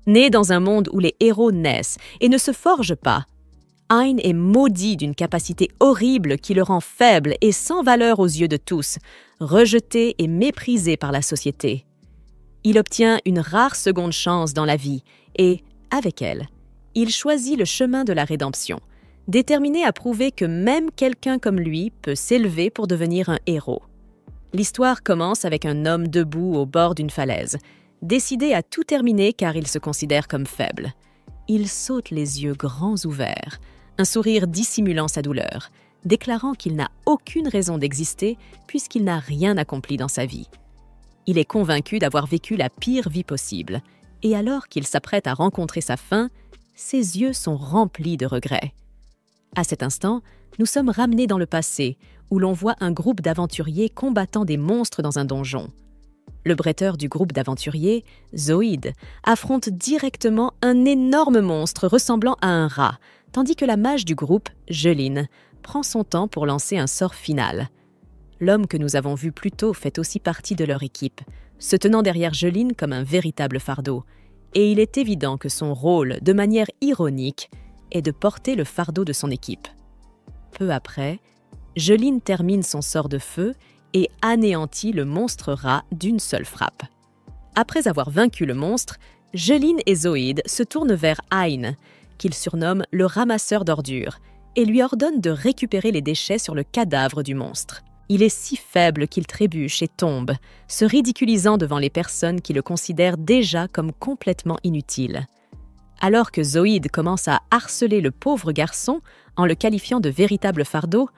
Né dans un monde où les héros naissent et ne se forgent pas, Hein est maudit d'une capacité horrible qui le rend faible et sans valeur aux yeux de tous, rejeté et méprisé par la société. Il obtient une rare seconde chance dans la vie et, avec elle, il choisit le chemin de la rédemption, déterminé à prouver que même quelqu'un comme lui peut s'élever pour devenir un héros. L'histoire commence avec un homme debout au bord d'une falaise, décidé à tout terminer car il se considère comme faible. Il saute les yeux grands ouverts, un sourire dissimulant sa douleur, déclarant qu'il n'a aucune raison d'exister puisqu'il n'a rien accompli dans sa vie. Il est convaincu d'avoir vécu la pire vie possible, et alors qu'il s'apprête à rencontrer sa fin, ses yeux sont remplis de regrets. À cet instant, nous sommes ramenés dans le passé, où l'on voit un groupe d'aventuriers combattant des monstres dans un donjon. Le bretteur du groupe d'aventuriers, Zoïde, affronte directement un énorme monstre ressemblant à un rat, tandis que la mage du groupe, Jeline, prend son temps pour lancer un sort final. L'homme que nous avons vu plus tôt fait aussi partie de leur équipe, se tenant derrière Jeline comme un véritable fardeau, et il est évident que son rôle, de manière ironique, est de porter le fardeau de son équipe. Peu après, Jeline termine son sort de feu et anéantit le monstre rat d'une seule frappe. Après avoir vaincu le monstre, Jeline et Zoïde se tournent vers Hein, qu'il surnomme le ramasseur d'ordures, et lui ordonne de récupérer les déchets sur le cadavre du monstre. Il est si faible qu'il trébuche et tombe, se ridiculisant devant les personnes qui le considèrent déjà comme complètement inutile. Alors que Zoïde commence à harceler le pauvre garçon en le qualifiant de véritable fardeau,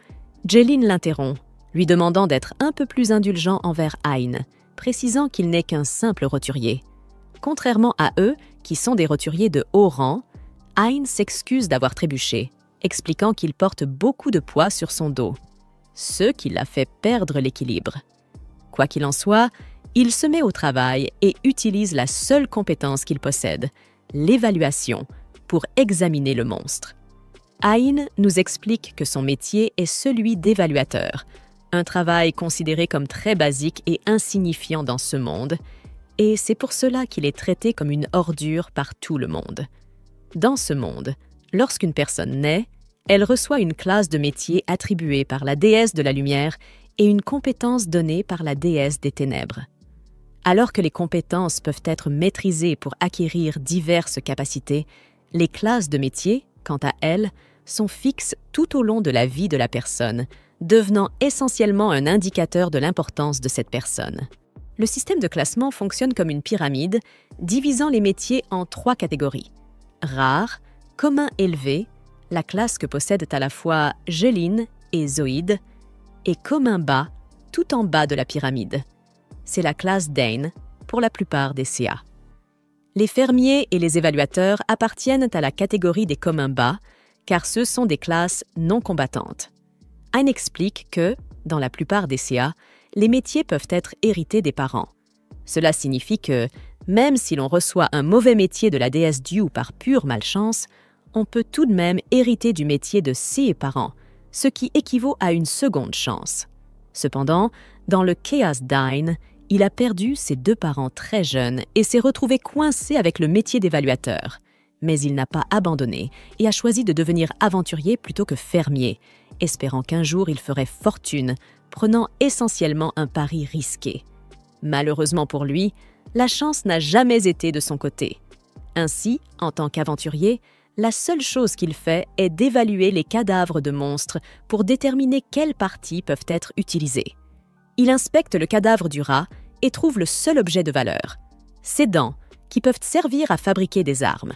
Jeline l'interrompt, lui demandant d'être un peu plus indulgent envers Hein, précisant qu'il n'est qu'un simple roturier. Contrairement à eux, qui sont des roturiers de haut rang, Hein s'excuse d'avoir trébuché, expliquant qu'il porte beaucoup de poids sur son dos, ce qui l'a fait perdre l'équilibre. Quoi qu'il en soit, il se met au travail et utilise la seule compétence qu'il possède, l'évaluation, pour examiner le monstre. Hein nous explique que son métier est celui d'évaluateur, un travail considéré comme très basique et insignifiant dans ce monde, et c'est pour cela qu'il est traité comme une ordure par tout le monde. Dans ce monde, lorsqu'une personne naît, elle reçoit une classe de métier attribuée par la déesse de la lumière et une compétence donnée par la déesse des ténèbres. Alors que les compétences peuvent être maîtrisées pour acquérir diverses capacités, les classes de métier, quant à elles, sont fixes tout au long de la vie de la personne, devenant essentiellement un indicateur de l'importance de cette personne. Le système de classement fonctionne comme une pyramide, divisant les métiers en 3 catégories. Rare, commun élevé, la classe que possèdent à la fois Jeline et Zoïde, et commun bas, tout en bas de la pyramide. C'est la classe d'Ain pour la plupart des CA. Les fermiers et les évaluateurs appartiennent à la catégorie des communs bas, car ce sont des classes non combattantes. Hein explique que, dans la plupart des CA, les métiers peuvent être hérités des parents. Cela signifie que, même si l'on reçoit un mauvais métier de la déesse Diu par pure malchance, on peut tout de même hériter du métier de ses parents, ce qui équivaut à une seconde chance. Cependant, dans le Chaos d'Ain, il a perdu ses 2 parents très jeunes et s'est retrouvé coincé avec le métier d'évaluateur. Mais il n'a pas abandonné et a choisi de devenir aventurier plutôt que fermier, espérant qu'un jour il ferait fortune, prenant essentiellement un pari risqué. Malheureusement pour lui, la chance n'a jamais été de son côté. Ainsi, en tant qu'aventurier, la seule chose qu'il fait est d'évaluer les cadavres de monstres pour déterminer quelles parties peuvent être utilisées. Il inspecte le cadavre du rat et trouve le seul objet de valeur, ses dents, qui peuvent servir à fabriquer des armes.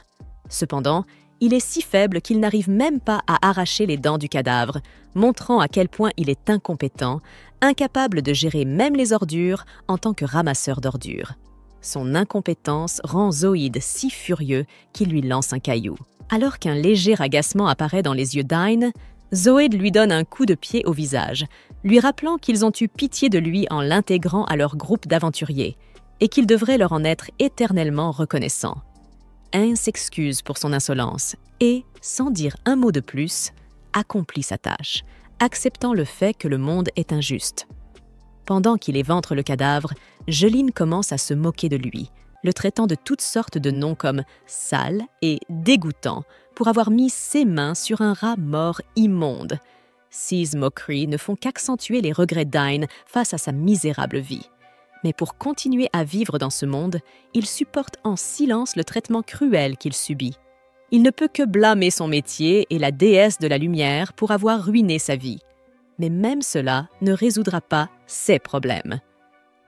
Cependant, il est si faible qu'il n'arrive même pas à arracher les dents du cadavre, montrant à quel point il est incompétent, incapable de gérer même les ordures en tant que ramasseur d'ordures. Son incompétence rend Zoïde si furieux qu'il lui lance un caillou. Alors qu'un léger agacement apparaît dans les yeux d'Ain, Zoïde lui donne un coup de pied au visage, lui rappelant qu'ils ont eu pitié de lui en l'intégrant à leur groupe d'aventuriers et qu'il devrait leur en être éternellement reconnaissant. Hein s'excuse pour son insolence et, sans dire un mot de plus, accomplit sa tâche, acceptant le fait que le monde est injuste. Pendant qu'il éventre le cadavre, Jeline commence à se moquer de lui, le traitant de toutes sortes de noms comme sale et dégoûtant pour avoir mis ses mains sur un rat mort immonde. Ces moqueries ne font qu'accentuer les regrets d'Ain face à sa misérable vie. Mais pour continuer à vivre dans ce monde, il supporte en silence le traitement cruel qu'il subit. Il ne peut que blâmer son métier et la déesse de la lumière pour avoir ruiné sa vie. Mais même cela ne résoudra pas ses problèmes.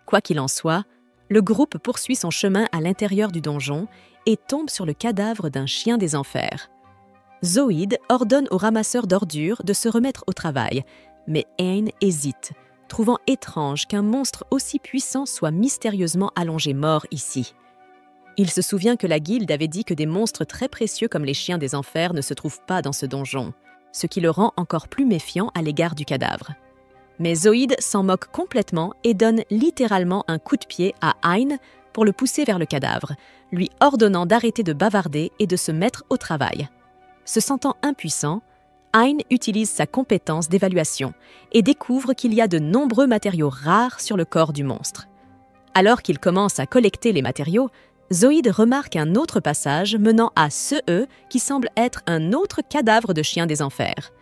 Quoi qu'il en soit, le groupe poursuit son chemin à l'intérieur du donjon et tombe sur le cadavre d'un chien des enfers. Zoïde ordonne au ramasseur d'ordures de se remettre au travail, mais Ain hésite, trouvant étrange qu'un monstre aussi puissant soit mystérieusement allongé mort ici. Il se souvient que la guilde avait dit que des monstres très précieux comme les chiens des enfers ne se trouvent pas dans ce donjon, ce qui le rend encore plus méfiant à l'égard du cadavre. Mais Zoïde s'en moque complètement et donne littéralement un coup de pied à Ain pour le pousser vers le cadavre, lui ordonnant d'arrêter de bavarder et de se mettre au travail. Se sentant impuissant, Ain utilise sa compétence d'évaluation et découvre qu'il y a de nombreux matériaux rares sur le corps du monstre. Alors qu'il commence à collecter les matériaux, Zoïde remarque un autre passage menant à ce qui semble être un autre cadavre de chien des enfers.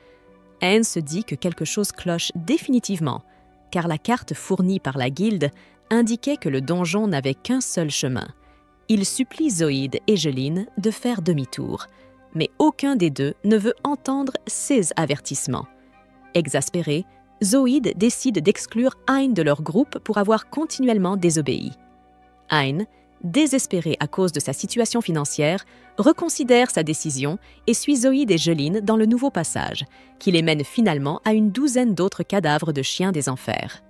Ain se dit que quelque chose cloche définitivement, car la carte fournie par la guilde indiquait que le donjon n'avait qu'un seul chemin. Il supplie Zoïde et Jeline de faire demi-tour, mais aucun des deux ne veut entendre ces avertissements. Exaspéré, Zoïde décide d'exclure Ain de leur groupe pour avoir continuellement désobéi. Ain, désespéré à cause de sa situation financière, reconsidère sa décision et suit Zoïde et Jeline dans le nouveau passage, qui les mène finalement à une douzaine d'autres cadavres de chiens des enfers.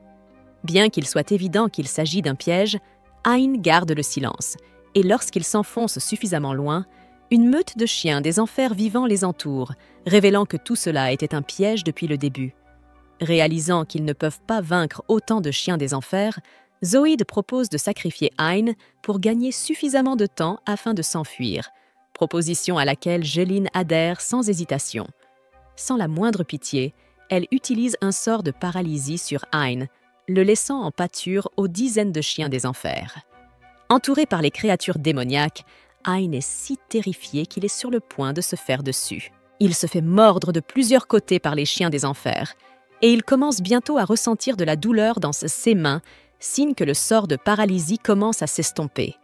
Bien qu'il soit évident qu'il s'agit d'un piège, Ain garde le silence, et lorsqu'il s'enfonce suffisamment loin, une meute de chiens des enfers vivants les entoure, révélant que tout cela était un piège depuis le début. Réalisant qu'ils ne peuvent pas vaincre autant de chiens des enfers, Zoïde propose de sacrifier Ain pour gagner suffisamment de temps afin de s'enfuir, proposition à laquelle Jeline adhère sans hésitation. Sans la moindre pitié, elle utilise un sort de paralysie sur Ain, le laissant en pâture aux dizaines de chiens des enfers. Entouré par les créatures démoniaques, Ain est si terrifié qu'il est sur le point de se faire dessus. Il se fait mordre de plusieurs côtés par les chiens des enfers, et il commence bientôt à ressentir de la douleur dans ses mains, signe que le sort de paralysie commence à s'estomper.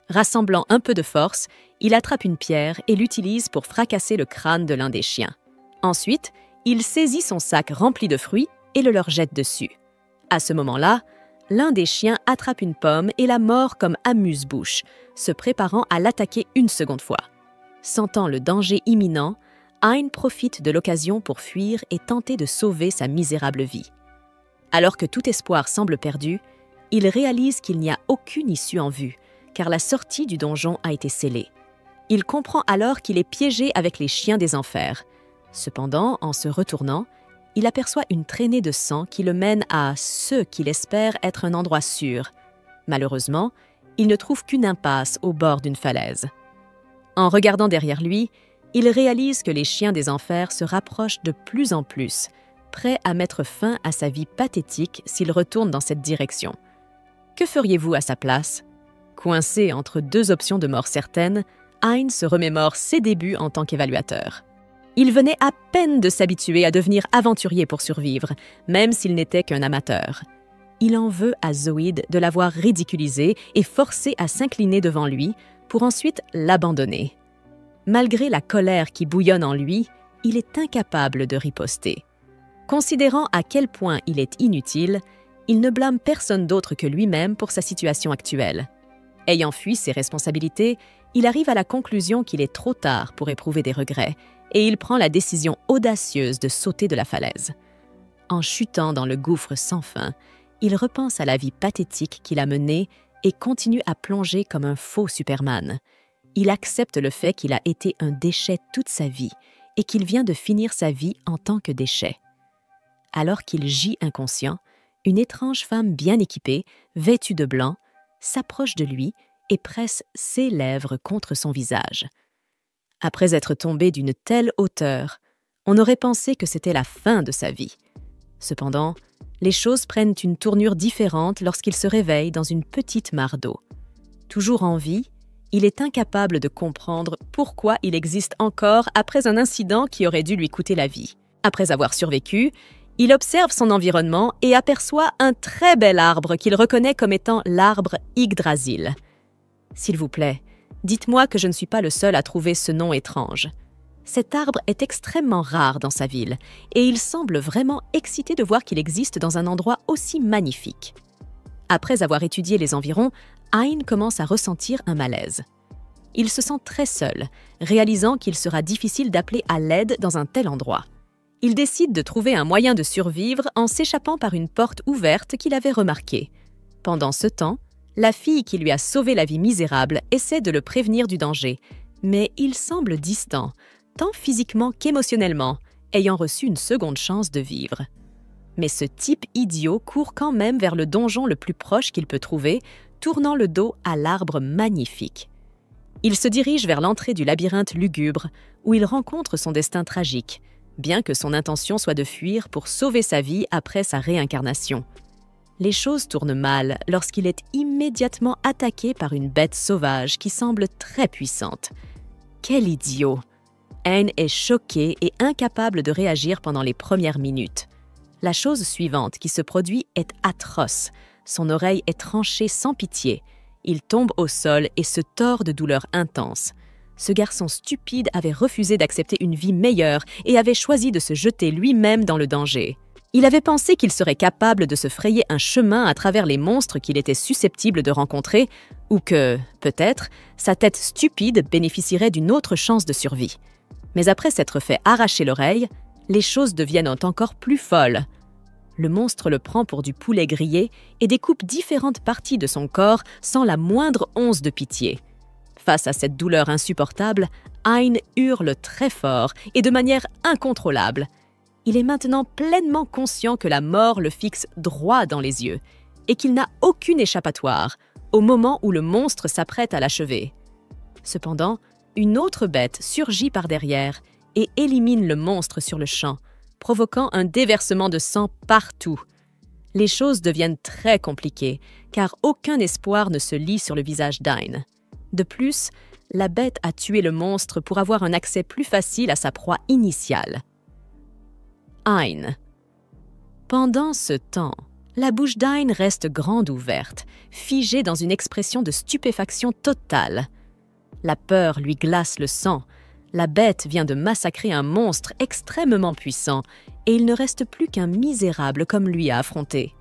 Rassemblant un peu de force, il attrape une pierre et l'utilise pour fracasser le crâne de l'un des chiens. Ensuite, il saisit son sac rempli de fruits et le leur jette dessus. À ce moment-là, l'un des chiens attrape une pomme et la mord comme amuse-bouche, se préparant à l'attaquer une seconde fois. Sentant le danger imminent, Ain profite de l'occasion pour fuir et tenter de sauver sa misérable vie. Alors que tout espoir semble perdu, il réalise qu'il n'y a aucune issue en vue, car la sortie du donjon a été scellée. Il comprend alors qu'il est piégé avec les chiens des enfers. Cependant, en se retournant, il aperçoit une traînée de sang qui le mène à ce qu'il espère être un endroit sûr. Malheureusement, il ne trouve qu'une impasse au bord d'une falaise. En regardant derrière lui, il réalise que les chiens des enfers se rapprochent de plus en plus, prêts à mettre fin à sa vie pathétique s'il retourne dans cette direction. Que feriez-vous à sa place? Coincé entre deux options de mort certaines, Ain se remémore ses débuts en tant qu'évaluateur. Il venait à peine de s'habituer à devenir aventurier pour survivre, même s'il n'était qu'un amateur. Il en veut à Zoïde de l'avoir ridiculisé et forcé à s'incliner devant lui pour ensuite l'abandonner. Malgré la colère qui bouillonne en lui, il est incapable de riposter. Considérant à quel point il est inutile, il ne blâme personne d'autre que lui-même pour sa situation actuelle. Ayant fui ses responsabilités, il arrive à la conclusion qu'il est trop tard pour éprouver des regrets et il prend la décision audacieuse de sauter de la falaise. En chutant dans le gouffre sans fin, il repense à la vie pathétique qu'il a menée et continue à plonger comme un faux Superman. Il accepte le fait qu'il a été un déchet toute sa vie et qu'il vient de finir sa vie en tant que déchet. Alors qu'il gît inconscient, une étrange femme bien équipée, vêtue de blanc, s'approche de lui et presse ses lèvres contre son visage. Après être tombé d'une telle hauteur, on aurait pensé que c'était la fin de sa vie. Cependant, les choses prennent une tournure différente lorsqu'il se réveille dans une petite mare d'eau. Toujours en vie, il est incapable de comprendre pourquoi il existe encore après un incident qui aurait dû lui coûter la vie. Après avoir survécu, il observe son environnement et aperçoit un très bel arbre qu'il reconnaît comme étant l'arbre Yggdrasil. S'il vous plaît, dites-moi que je ne suis pas le seul à trouver ce nom étrange. Cet arbre est extrêmement rare dans sa ville et il semble vraiment excité de voir qu'il existe dans un endroit aussi magnifique. Après avoir étudié les environs, Hein commence à ressentir un malaise. Il se sent très seul, réalisant qu'il sera difficile d'appeler à l'aide dans un tel endroit. Il décide de trouver un moyen de survivre en s'échappant par une porte ouverte qu'il avait remarquée. Pendant ce temps, la fille qui lui a sauvé la vie misérable essaie de le prévenir du danger, mais il semble distant, tant physiquement qu'émotionnellement, ayant reçu une seconde chance de vivre. Mais ce type idiot court quand même vers le donjon le plus proche qu'il peut trouver, tournant le dos à l'arbre magnifique. Il se dirige vers l'entrée du labyrinthe lugubre, où il rencontre son destin tragique, bien que son intention soit de fuir pour sauver sa vie après sa réincarnation. Les choses tournent mal lorsqu'il est immédiatement attaqué par une bête sauvage qui semble très puissante. Quel idiot! Hein est choqué et incapable de réagir pendant les premières minutes. La chose suivante qui se produit est atroce. Son oreille est tranchée sans pitié. Il tombe au sol et se tord de douleur intense. Ce garçon stupide avait refusé d'accepter une vie meilleure et avait choisi de se jeter lui-même dans le danger. Il avait pensé qu'il serait capable de se frayer un chemin à travers les monstres qu'il était susceptible de rencontrer, ou que, peut-être, sa tête stupide bénéficierait d'une autre chance de survie. Mais après s'être fait arracher l'oreille, les choses deviennent encore plus folles. Le monstre le prend pour du poulet grillé et découpe différentes parties de son corps sans la moindre once de pitié. Face à cette douleur insupportable, Hein hurle très fort et de manière incontrôlable. Il est maintenant pleinement conscient que la mort le fixe droit dans les yeux et qu'il n'a aucune échappatoire au moment où le monstre s'apprête à l'achever. Cependant, une autre bête surgit par derrière et élimine le monstre sur le champ, provoquant un déversement de sang partout. Les choses deviennent très compliquées, car aucun espoir ne se lit sur le visage d'Hein. De plus, la bête a tué le monstre pour avoir un accès plus facile à sa proie initiale. Hein. Pendant ce temps, la bouche d'Hein reste grande ouverte, figée dans une expression de stupéfaction totale. La peur lui glace le sang. La bête vient de massacrer un monstre extrêmement puissant et il ne reste plus qu'un misérable comme lui à affronter.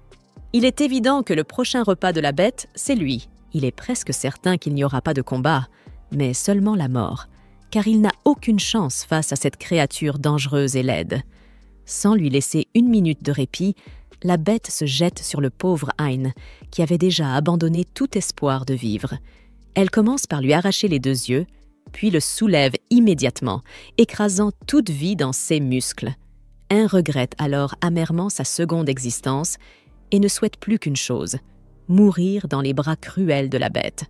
Il est évident que le prochain repas de la bête, c'est lui. Il est presque certain qu'il n'y aura pas de combat, mais seulement la mort, car il n'a aucune chance face à cette créature dangereuse et laide. Sans lui laisser une minute de répit, la bête se jette sur le pauvre Hein, qui avait déjà abandonné tout espoir de vivre. Elle commence par lui arracher les 2 yeux, puis le soulève immédiatement, écrasant toute vie dans ses muscles. Hein regrette alors amèrement sa seconde existence et ne souhaite plus qu'une chose, mourir dans les bras cruels de la bête.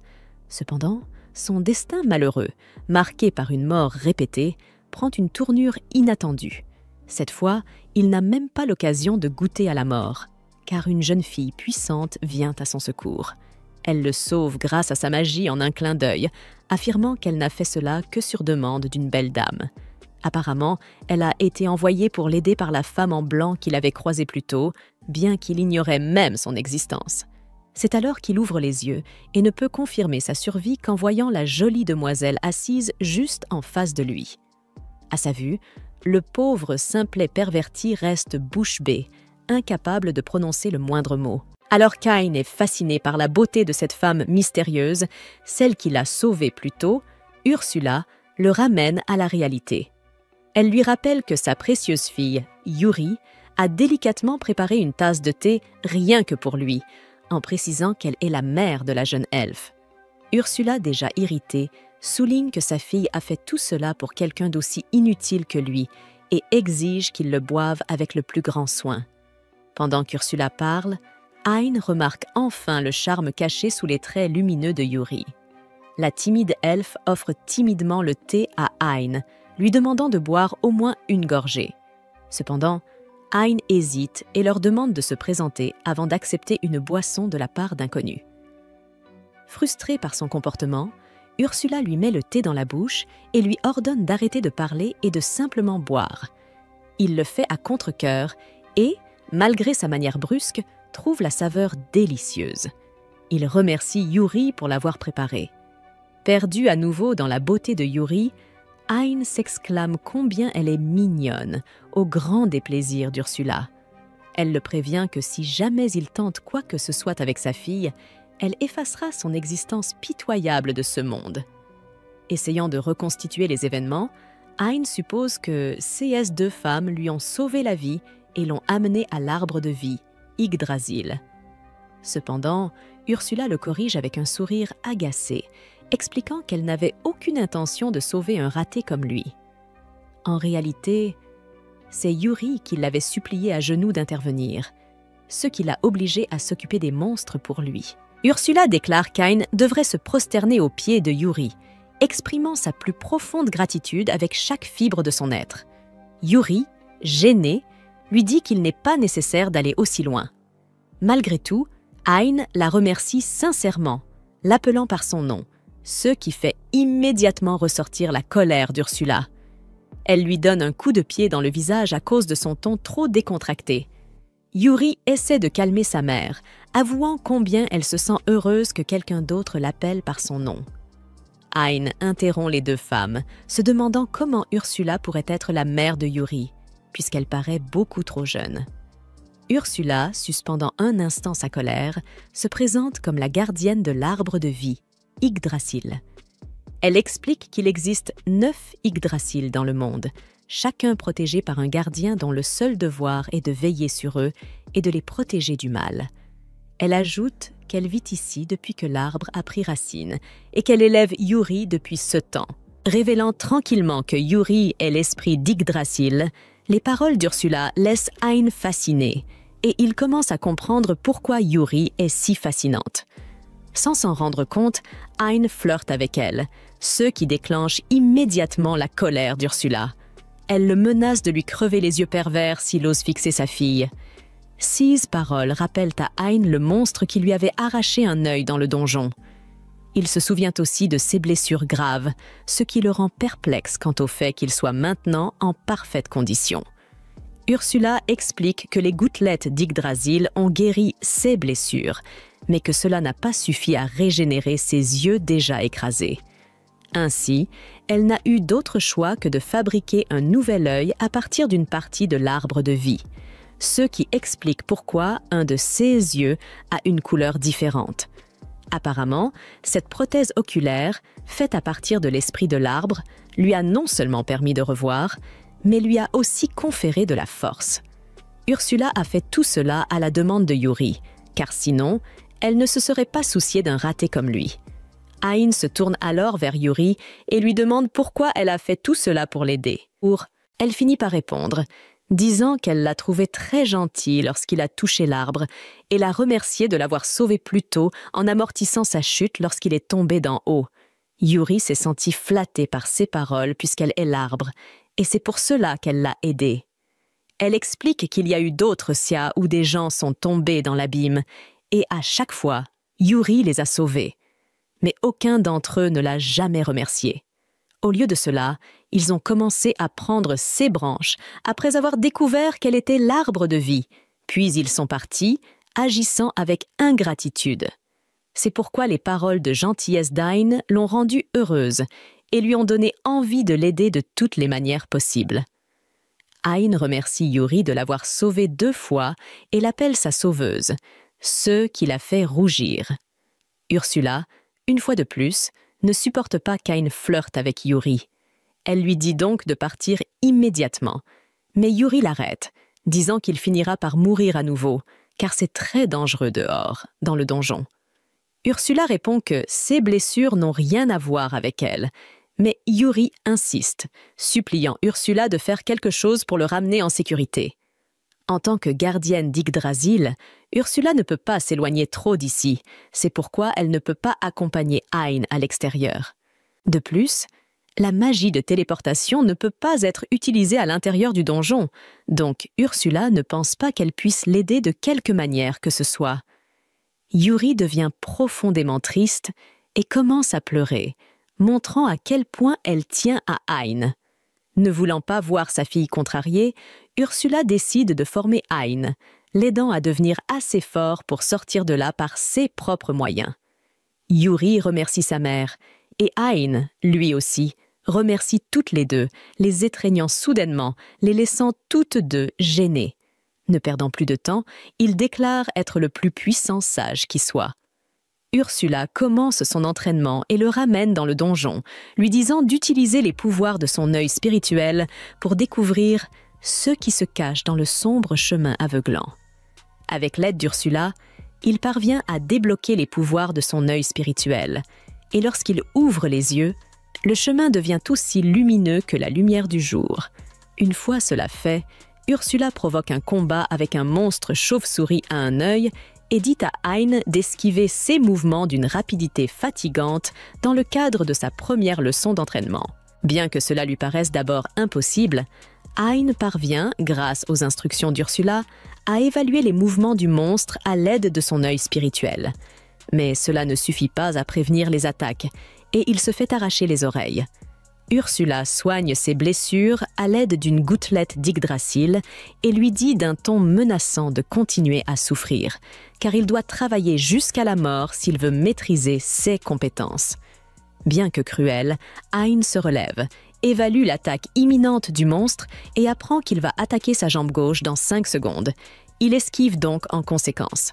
Cependant, son destin malheureux, marqué par une mort répétée, prend une tournure inattendue. Cette fois, il n'a même pas l'occasion de goûter à la mort, car une jeune fille puissante vient à son secours. Elle le sauve grâce à sa magie en un clin d'œil, affirmant qu'elle n'a fait cela que sur demande d'une belle dame. Apparemment, elle a été envoyée pour l'aider par la femme en blanc qu'il avait croisée plus tôt, bien qu'il ignorait même son existence. C'est alors qu'il ouvre les yeux et ne peut confirmer sa survie qu'en voyant la jolie demoiselle assise juste en face de lui. À sa vue, le pauvre simplet perverti reste bouche bée, incapable de prononcer le moindre mot. Alors qu'Hein est fasciné par la beauté de cette femme mystérieuse, celle qui l'a sauvé plus tôt, Ursula le ramène à la réalité. Elle lui rappelle que sa précieuse fille, Yuri, a délicatement préparé une tasse de thé rien que pour lui, en précisant qu'elle est la mère de la jeune elfe. Ursula, déjà irritée, souligne que sa fille a fait tout cela pour quelqu'un d'aussi inutile que lui et exige qu'il le boive avec le plus grand soin. Pendant qu'Ursula parle, Hein remarque enfin le charme caché sous les traits lumineux de Yuri. La timide elfe offre timidement le thé à Hein, lui demandant de boire au moins une gorgée. Cependant, Hein hésite et leur demande de se présenter avant d'accepter une boisson de la part d'inconnus. Frustrée par son comportement, Ursula lui met le thé dans la bouche et lui ordonne d'arrêter de parler et de simplement boire. Il le fait à contre-cœur et, malgré sa manière brusque, trouve la saveur délicieuse. Il remercie Yuri pour l'avoir préparé. Perdue à nouveau dans la beauté de Yuri, Hein s'exclame combien elle est mignonne, au grand déplaisir d'Ursula. Elle le prévient que si jamais il tente quoi que ce soit avec sa fille, elle effacera son existence pitoyable de ce monde. Essayant de reconstituer les événements, Hein suppose que ces deux femmes lui ont sauvé la vie et l'ont amené à l'arbre de vie, Yggdrasil. Cependant, Ursula le corrige avec un sourire agacé, expliquant qu'elle n'avait aucune intention de sauver un raté comme lui. En réalité, c'est Yuri qui l'avait supplié à genoux d'intervenir, ce qui l'a obligé à s'occuper des monstres pour lui. Ursula déclare qu'Ain devrait se prosterner aux pieds de Yuri, exprimant sa plus profonde gratitude avec chaque fibre de son être. Yuri, gêné, lui dit qu'il n'est pas nécessaire d'aller aussi loin. Malgré tout, Hein la remercie sincèrement, l'appelant par son nom, ce qui fait immédiatement ressortir la colère d'Ursula. Elle lui donne un coup de pied dans le visage à cause de son ton trop décontracté. Yuri essaie de calmer sa mère, avouant combien elle se sent heureuse que quelqu'un d'autre l'appelle par son nom. Hein interrompt les deux femmes, se demandant comment Ursula pourrait être la mère de Yuri, puisqu'elle paraît beaucoup trop jeune. Ursula, suspendant un instant sa colère, se présente comme la gardienne de l'arbre de vie, Yggdrasil. Elle explique qu'il existe 9 Yggdrasil dans le monde, chacun protégé par un gardien dont le seul devoir est de veiller sur eux et de les protéger du mal. Elle ajoute qu'elle vit ici depuis que l'arbre a pris racine et qu'elle élève Yuri depuis ce temps. Révélant tranquillement que Yuri est l'esprit d'Yggdrasil, les paroles d'Ursula laissent Hein fasciné et il commence à comprendre pourquoi Yuri est si fascinante. Sans s'en rendre compte, Hein flirte avec elle, ce qui déclenche immédiatement la colère d'Ursula. Elle le menace de lui crever les yeux pervers s'il ose fixer sa fille. Ces paroles rappellent à Hein le monstre qui lui avait arraché un œil dans le donjon. Il se souvient aussi de ses blessures graves, ce qui le rend perplexe quant au fait qu'il soit maintenant en parfaite condition. Ursula explique que les gouttelettes d'Yggdrasil ont guéri ses blessures, mais que cela n'a pas suffi à régénérer ses yeux déjà écrasés. Ainsi, elle n'a eu d'autre choix que de fabriquer un nouvel œil à partir d'une partie de l'arbre de vie, ce qui explique pourquoi un de ses yeux a une couleur différente. Apparemment, cette prothèse oculaire, faite à partir de l'esprit de l'arbre, lui a non seulement permis de revoir, mais lui a aussi conféré de la force. Ursula a fait tout cela à la demande de Yuri, car sinon, elle ne se serait pas souciée d'un raté comme lui. Hein se tourne alors vers Yuri et lui demande pourquoi elle a fait tout cela pour l'aider. Elle finit par répondre, disant qu'elle l'a trouvé très gentil lorsqu'il a touché l'arbre et l'a remercié de l'avoir sauvé plus tôt en amortissant sa chute lorsqu'il est tombé d'en haut. Yuri s'est sentie flattée par ses paroles puisqu'elle est l'arbre, et c'est pour cela qu'elle l'a aidé. Elle explique qu'il y a eu d'autres Sia où des gens sont tombés dans l'abîme, et à chaque fois, Yuri les a sauvés. Mais aucun d'entre eux ne l'a jamais remercié. Au lieu de cela, ils ont commencé à prendre ses branches après avoir découvert qu'elle était l'arbre de vie, puis ils sont partis, agissant avec ingratitude. C'est pourquoi les paroles de gentillesse d'Ain l'ont rendue heureuse et lui ont donné envie de l'aider de toutes les manières possibles. Hein remercie Yuri de l'avoir sauvée 2 fois et l'appelle sa sauveuse, ce qui la fait rougir. Ursula, une fois de plus, ne supporte pas qu'Ain flirte avec Yuri. Elle lui dit donc de partir immédiatement, mais Yuri l'arrête, disant qu'il finira par mourir à nouveau, car c'est très dangereux dehors, dans le donjon. Ursula répond que ses blessures n'ont rien à voir avec elle, mais Yuri insiste, suppliant Ursula de faire quelque chose pour le ramener en sécurité. En tant que gardienne d'Yggdrasil, Ursula ne peut pas s'éloigner trop d'ici, c'est pourquoi elle ne peut pas accompagner Hein à l'extérieur. De plus, la magie de téléportation ne peut pas être utilisée à l'intérieur du donjon, donc Ursula ne pense pas qu'elle puisse l'aider de quelque manière que ce soit. Yuri devient profondément triste et commence à pleurer, montrant à quel point elle tient à Hein. Ne voulant pas voir sa fille contrariée, Ursula décide de former Hein, l'aidant à devenir assez fort pour sortir de là par ses propres moyens. Yuri remercie sa mère, et Hein, lui aussi, remercie toutes les deux, les étreignant soudainement, les laissant toutes deux gênées. Ne perdant plus de temps, il déclare être le plus puissant sage qui soit. Ursula commence son entraînement et le ramène dans le donjon, lui disant d'utiliser les pouvoirs de son œil spirituel pour découvrir ce qui se cache dans le sombre chemin aveuglant. Avec l'aide d'Ursula, il parvient à débloquer les pouvoirs de son œil spirituel, et lorsqu'il ouvre les yeux, le chemin devient aussi lumineux que la lumière du jour. Une fois cela fait, Ursula provoque un combat avec un monstre chauve-souris à un œil et dit à Hein d'esquiver ses mouvements d'une rapidité fatigante dans le cadre de sa première leçon d'entraînement. Bien que cela lui paraisse d'abord impossible, Hein parvient, grâce aux instructions d'Ursula, à évaluer les mouvements du monstre à l'aide de son œil spirituel. Mais cela ne suffit pas à prévenir les attaques, et il se fait arracher les oreilles. Ursula soigne ses blessures à l'aide d'une gouttelette d'Yggdrasil et lui dit d'un ton menaçant de continuer à souffrir, car il doit travailler jusqu'à la mort s'il veut maîtriser ses compétences. Bien que cruel, Hein se relève, évalue l'attaque imminente du monstre et apprend qu'il va attaquer sa jambe gauche dans 5 secondes. Il esquive donc en conséquence.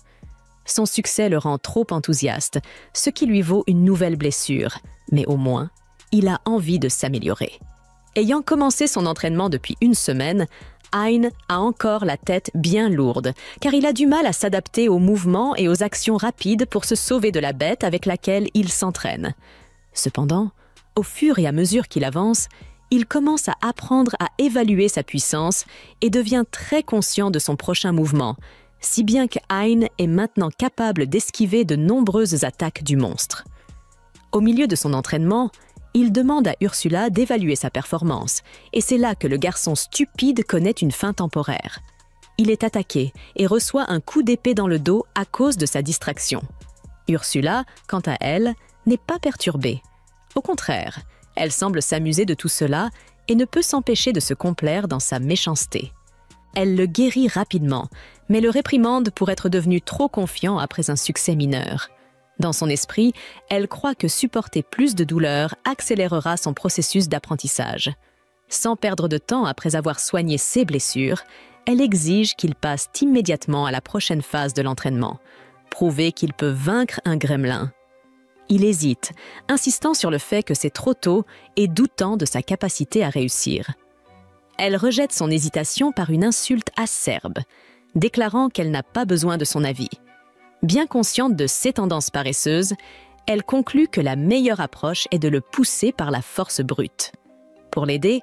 Son succès le rend trop enthousiaste, ce qui lui vaut une nouvelle blessure, mais au moins, il a envie de s'améliorer. Ayant commencé son entraînement depuis 1 semaine, Hein a encore la tête bien lourde, car il a du mal à s'adapter aux mouvements et aux actions rapides pour se sauver de la bête avec laquelle il s'entraîne. Cependant, au fur et à mesure qu'il avance, il commence à apprendre à évaluer sa puissance et devient très conscient de son prochain mouvement, si bien que Hein est maintenant capable d'esquiver de nombreuses attaques du monstre. Au milieu de son entraînement, il demande à Ursula d'évaluer sa performance, et c'est là que le garçon stupide connaît une fin temporaire. Il est attaqué et reçoit un coup d'épée dans le dos à cause de sa distraction. Ursula, quant à elle, n'est pas perturbée. Au contraire, elle semble s'amuser de tout cela et ne peut s'empêcher de se complaire dans sa méchanceté. Elle le guérit rapidement, mais le réprimande pour être devenu trop confiant après un succès mineur. Dans son esprit, elle croit que supporter plus de douleur accélérera son processus d'apprentissage. Sans perdre de temps après avoir soigné ses blessures, elle exige qu'il passe immédiatement à la prochaine phase de l'entraînement, prouver qu'il peut vaincre un gremlin. Il hésite, insistant sur le fait que c'est trop tôt et doutant de sa capacité à réussir. Elle rejette son hésitation par une insulte acerbe, déclarant qu'elle n'a pas besoin de son avis. Bien consciente de ses tendances paresseuses, elle conclut que la meilleure approche est de le pousser par la force brute. Pour l'aider,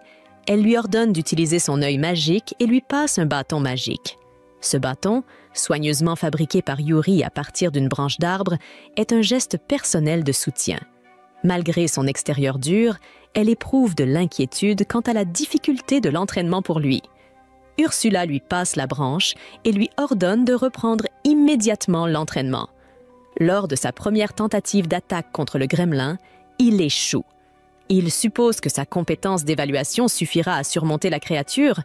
elle lui ordonne d'utiliser son œil magique et lui passe un bâton magique. Ce bâton, soigneusement fabriqué par Yuri à partir d'une branche d'arbre, est un geste personnel de soutien. Malgré son extérieur dur, elle éprouve de l'inquiétude quant à la difficulté de l'entraînement pour lui. Ursula lui passe la branche et lui ordonne de reprendre immédiatement l'entraînement. Lors de sa première tentative d'attaque contre le gremlin, il échoue. Il suppose que sa compétence d'évaluation suffira à surmonter la créature,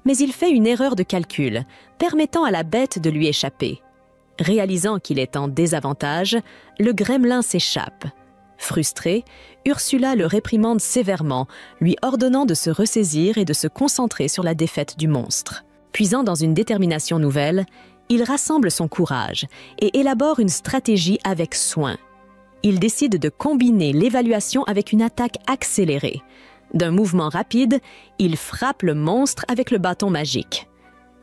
mais il fait une erreur de calcul, permettant à la bête de lui échapper. Réalisant qu'il est en désavantage, le gremlin s'échappe. Frustrée, Ursula le réprimande sévèrement, lui ordonnant de se ressaisir et de se concentrer sur la défaite du monstre. Puisant dans une détermination nouvelle, il rassemble son courage et élabore une stratégie avec soin. Il décide de combiner l'évaluation avec une attaque accélérée. D'un mouvement rapide, il frappe le monstre avec le bâton magique.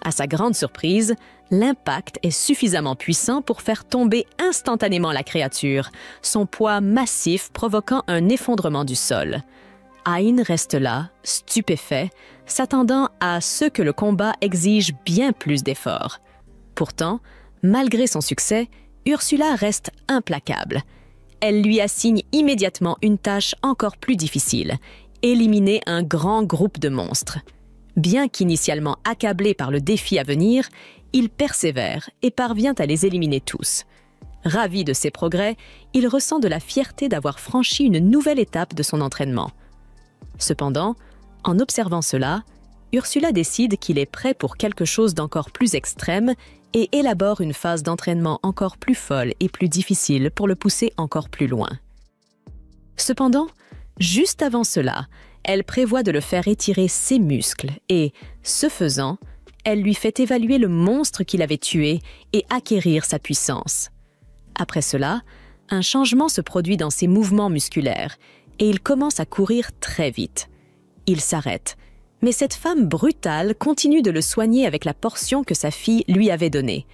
À sa grande surprise, l'impact est suffisamment puissant pour faire tomber instantanément la créature, son poids massif provoquant un effondrement du sol. Hein reste là, stupéfait, s'attendant à ce que le combat exige bien plus d'efforts. Pourtant, malgré son succès, Ursula reste implacable. Elle lui assigne immédiatement une tâche encore plus difficile, éliminer un grand groupe de monstres. Bien qu'initialement accablé par le défi à venir, il persévère et parvient à les éliminer tous. Ravi de ses progrès, il ressent de la fierté d'avoir franchi une nouvelle étape de son entraînement. Cependant, en observant cela, Ursula décide qu'il est prêt pour quelque chose d'encore plus extrême et élabore une phase d'entraînement encore plus folle et plus difficile pour le pousser encore plus loin. Cependant, juste avant cela, elle prévoit de le faire étirer ses muscles et, ce faisant, elle lui fait évaluer le monstre qu'il avait tué et acquérir sa puissance. Après cela, un changement se produit dans ses mouvements musculaires et il commence à courir très vite. Il s'arrête, mais cette femme brutale continue de le soigner avec la portion que sa fille lui avait donnée.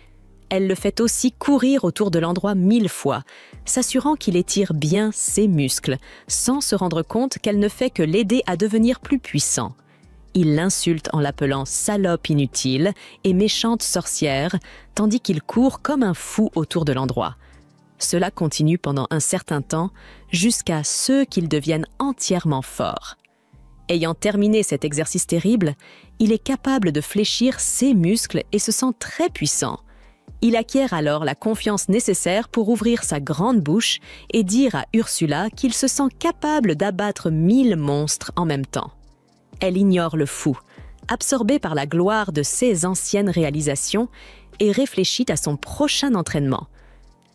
Elle le fait aussi courir autour de l'endroit 1000 fois, s'assurant qu'il étire bien ses muscles, sans se rendre compte qu'elle ne fait que l'aider à devenir plus puissant. Il l'insulte en l'appelant « salope inutile » et « méchante sorcière », tandis qu'il court comme un fou autour de l'endroit. Cela continue pendant un certain temps, jusqu'à ce qu'il devienne entièrement fort. Ayant terminé cet exercice terrible, il est capable de fléchir ses muscles et se sent très puissant. Il acquiert alors la confiance nécessaire pour ouvrir sa grande bouche et dire à Ursula qu'il se sent capable d'abattre 1000 monstres en même temps. Elle ignore le fou, absorbée par la gloire de ses anciennes réalisations, et réfléchit à son prochain entraînement.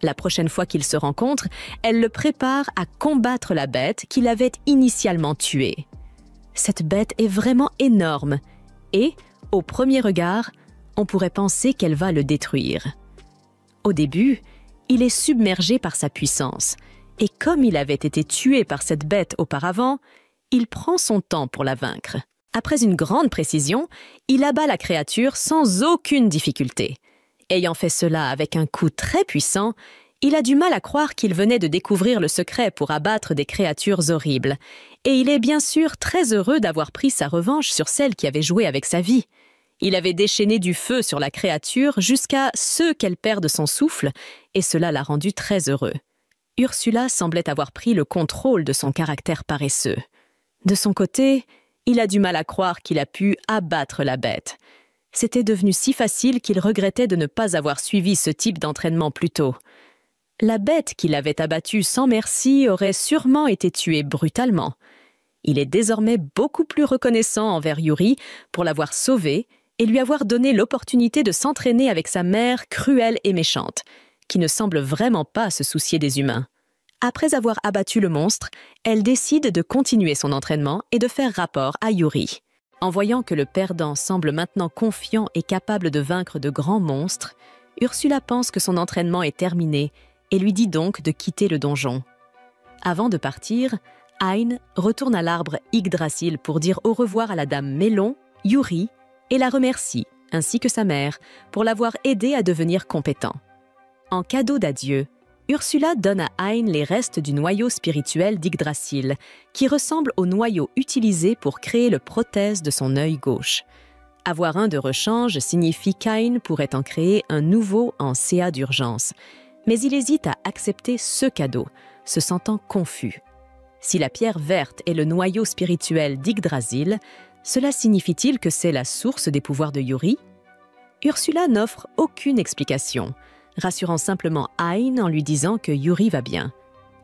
La prochaine fois qu'ils se rencontrent, elle le prépare à combattre la bête qu'il avait initialement tuée. Cette bête est vraiment énorme et, au premier regard, on pourrait penser qu'elle va le détruire. Au début, il est submergé par sa puissance, et comme il avait été tué par cette bête auparavant, il prend son temps pour la vaincre. Après une grande précision, il abat la créature sans aucune difficulté. Ayant fait cela avec un coup très puissant, il a du mal à croire qu'il venait de découvrir le secret pour abattre des créatures horribles, et il est bien sûr très heureux d'avoir pris sa revanche sur celle qui avait joué avec sa vie. Il avait déchaîné du feu sur la créature jusqu'à ce qu'elle perde son souffle, et cela l'a rendu très heureux. Ursula semblait avoir pris le contrôle de son caractère paresseux. De son côté, il a du mal à croire qu'il a pu abattre la bête. C'était devenu si facile qu'il regrettait de ne pas avoir suivi ce type d'entraînement plus tôt. La bête qu'il avait abattue sans merci aurait sûrement été tuée brutalement. Il est désormais beaucoup plus reconnaissant envers Yuri pour l'avoir sauvé et lui avoir donné l'opportunité de s'entraîner avec sa mère cruelle et méchante, qui ne semble vraiment pas se soucier des humains. Après avoir abattu le monstre, elle décide de continuer son entraînement et de faire rapport à Yuri. En voyant que le perdant semble maintenant confiant et capable de vaincre de grands monstres, Ursula pense que son entraînement est terminé et lui dit donc de quitter le donjon. Avant de partir, Hein retourne à l'arbre Yggdrasil pour dire au revoir à la dame Mélon, Yuri, et la remercie, ainsi que sa mère, pour l'avoir aidé à devenir compétent. En cadeau d'adieu, Ursula donne à Hein les restes du noyau spirituel d'Yggdrasil, qui ressemble au noyau utilisé pour créer le prothèse de son œil gauche. Avoir un de rechange signifie qu'Ain pourrait en créer un nouveau en CA d'urgence, mais il hésite à accepter ce cadeau, se sentant confus. Si la pierre verte est le noyau spirituel d'Yggdrasil, cela signifie-t-il que c'est la source des pouvoirs de Yuri? Ursula n'offre aucune explication, rassurant simplement Hein en lui disant que Yuri va bien.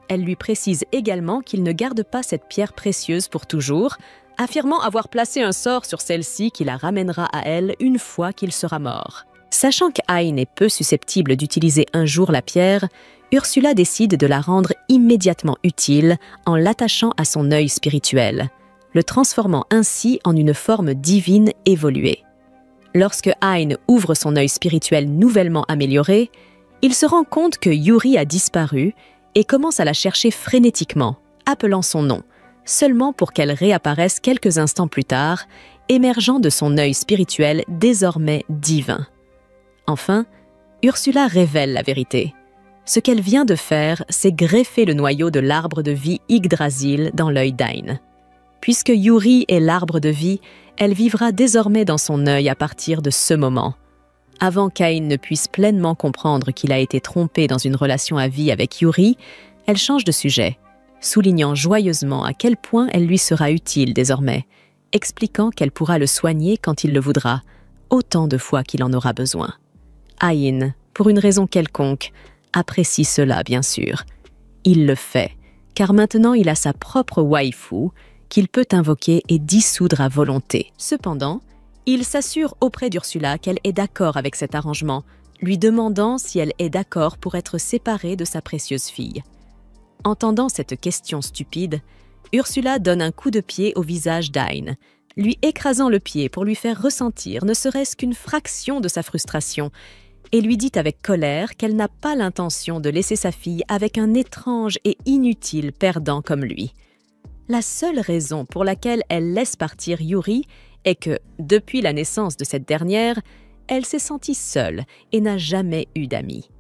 Elle lui précise également qu'il ne garde pas cette pierre précieuse pour toujours, affirmant avoir placé un sort sur celle-ci qui la ramènera à elle une fois qu'il sera mort. Sachant qu'Ain est peu susceptible d'utiliser un jour la pierre, Ursula décide de la rendre immédiatement utile en l'attachant à son œil spirituel, le transformant ainsi en une forme divine évoluée. Lorsque Hein ouvre son œil spirituel nouvellement amélioré, il se rend compte que Yuri a disparu et commence à la chercher frénétiquement, appelant son nom, seulement pour qu'elle réapparaisse quelques instants plus tard, émergeant de son œil spirituel désormais divin. Enfin, Ursula révèle la vérité. Ce qu'elle vient de faire, c'est greffer le noyau de l'arbre de vie Yggdrasil dans l'œil d'Ain. Puisque Yuri est l'arbre de vie, elle vivra désormais dans son œil à partir de ce moment. Avant qu'Ain ne puisse pleinement comprendre qu'il a été trompé dans une relation à vie avec Yuri, elle change de sujet, soulignant joyeusement à quel point elle lui sera utile désormais, expliquant qu'elle pourra le soigner quand il le voudra, autant de fois qu'il en aura besoin. Hein, pour une raison quelconque, apprécie cela, bien sûr. Il le fait, car maintenant il a sa propre waifu qu'il peut invoquer et dissoudre à volonté. Cependant, il s'assure auprès d'Ursula qu'elle est d'accord avec cet arrangement, lui demandant si elle est d'accord pour être séparée de sa précieuse fille. Entendant cette question stupide, Ursula donne un coup de pied au visage d'Ain, lui écrasant le pied pour lui faire ressentir ne serait-ce qu'une fraction de sa frustration, et lui dit avec colère qu'elle n'a pas l'intention de laisser sa fille avec un étrange et inutile perdant comme lui. La seule raison pour laquelle elle laisse partir Yuri est que, depuis la naissance de cette dernière, elle s'est sentie seule et n'a jamais eu d'amis.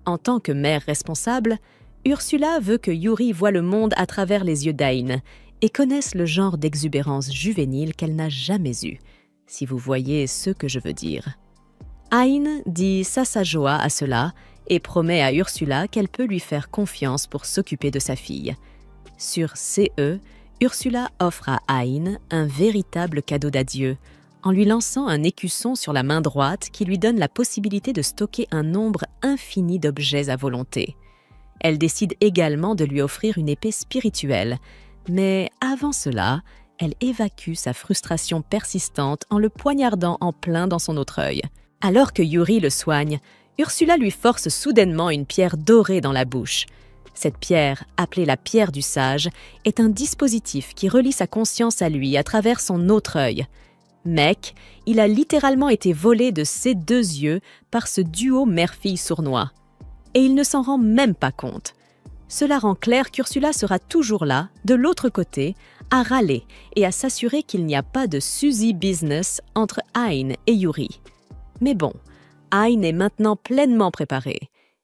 En tant que mère responsable, Ursula veut que Yuri voie le monde à travers les yeux d'Ain et connaisse le genre d'exubérance juvénile qu'elle n'a jamais eu, si vous voyez ce que je veux dire. Ain dit sa joie à cela et promet à Ursula qu'elle peut lui faire confiance pour s'occuper de sa fille. Sur CE, Ursula offre à Ain un véritable cadeau d'adieu, en lui lançant un écusson sur la main droite qui lui donne la possibilité de stocker un nombre infini d'objets à volonté. Elle décide également de lui offrir une épée spirituelle, mais avant cela, elle évacue sa frustration persistante en le poignardant en plein dans son autre œil. Alors que Yuri le soigne, Ursula lui force soudainement une pierre dorée dans la bouche. Cette pierre, appelée la pierre du sage, est un dispositif qui relie sa conscience à lui à travers son autre œil. Mec, il a littéralement été volé de ses deux yeux par ce duo mère-fille sournois. Et il ne s'en rend même pas compte. Cela rend clair qu'Ursula sera toujours là, de l'autre côté, à râler et à s'assurer qu'il n'y a pas de Suzy business entre Ain et Yuri. Mais bon, Ain est maintenant pleinement préparé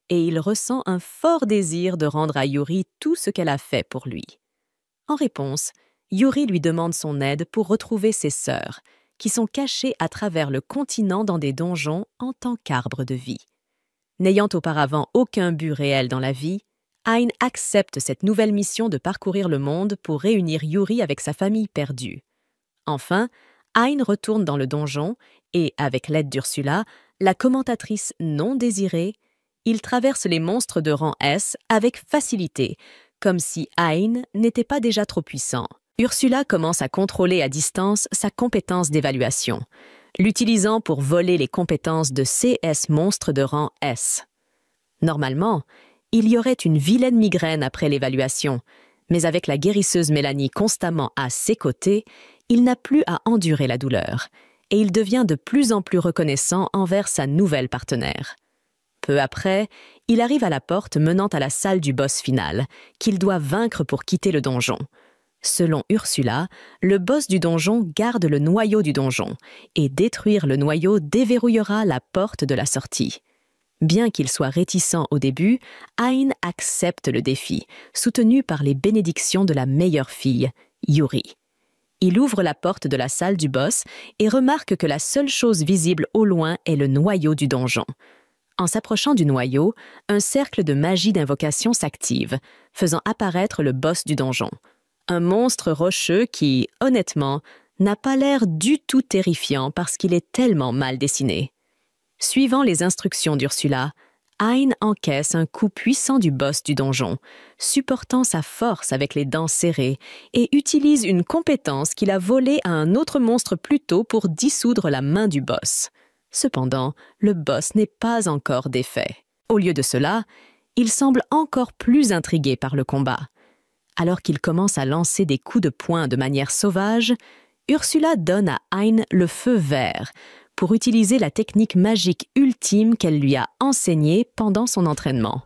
et il ressent un fort désir de rendre à Yuri tout ce qu'elle a fait pour lui. En réponse, Yuri lui demande son aide pour retrouver ses sœurs, qui sont cachées à travers le continent dans des donjons en tant qu'arbres de vie. N'ayant auparavant aucun but réel dans la vie, Ain accepte cette nouvelle mission de parcourir le monde pour réunir Yuri avec sa famille perdue. Enfin, Ain retourne dans le donjon et, avec l'aide d'Ursula, la commentatrice non désirée, il traverse les monstres de rang S avec facilité, comme si Ain n'était pas déjà trop puissant. Ursula commence à contrôler à distance sa compétence d'évaluation, l'utilisant pour voler les compétences de CS monstres de rang S. Normalement, il y aurait une vilaine migraine après l'évaluation, mais avec la guérisseuse Mélanie constamment à ses côtés, il n'a plus à endurer la douleur, et il devient de plus en plus reconnaissant envers sa nouvelle partenaire. Peu après, il arrive à la porte menant à la salle du boss final, qu'il doit vaincre pour quitter le donjon. Selon Ursula, le boss du donjon garde le noyau du donjon, et détruire le noyau déverrouillera la porte de la sortie. Bien qu'il soit réticent au début, Ain accepte le défi, soutenu par les bénédictions de la meilleure fille, Yuri. Il ouvre la porte de la salle du boss et remarque que la seule chose visible au loin est le noyau du donjon. En s'approchant du noyau, un cercle de magie d'invocation s'active, faisant apparaître le boss du donjon. Un monstre rocheux qui, honnêtement, n'a pas l'air du tout terrifiant parce qu'il est tellement mal dessiné. Suivant les instructions d'Ursula, Ain encaisse un coup puissant du boss du donjon, supportant sa force avec les dents serrées, et utilise une compétence qu'il a volée à un autre monstre plus tôt pour dissoudre la main du boss. Cependant, le boss n'est pas encore défait. Au lieu de cela, il semble encore plus intrigué par le combat. Alors qu'il commence à lancer des coups de poing de manière sauvage, Ursula donne à Ain le feu vert pour utiliser la technique magique ultime qu'elle lui a enseignée pendant son entraînement.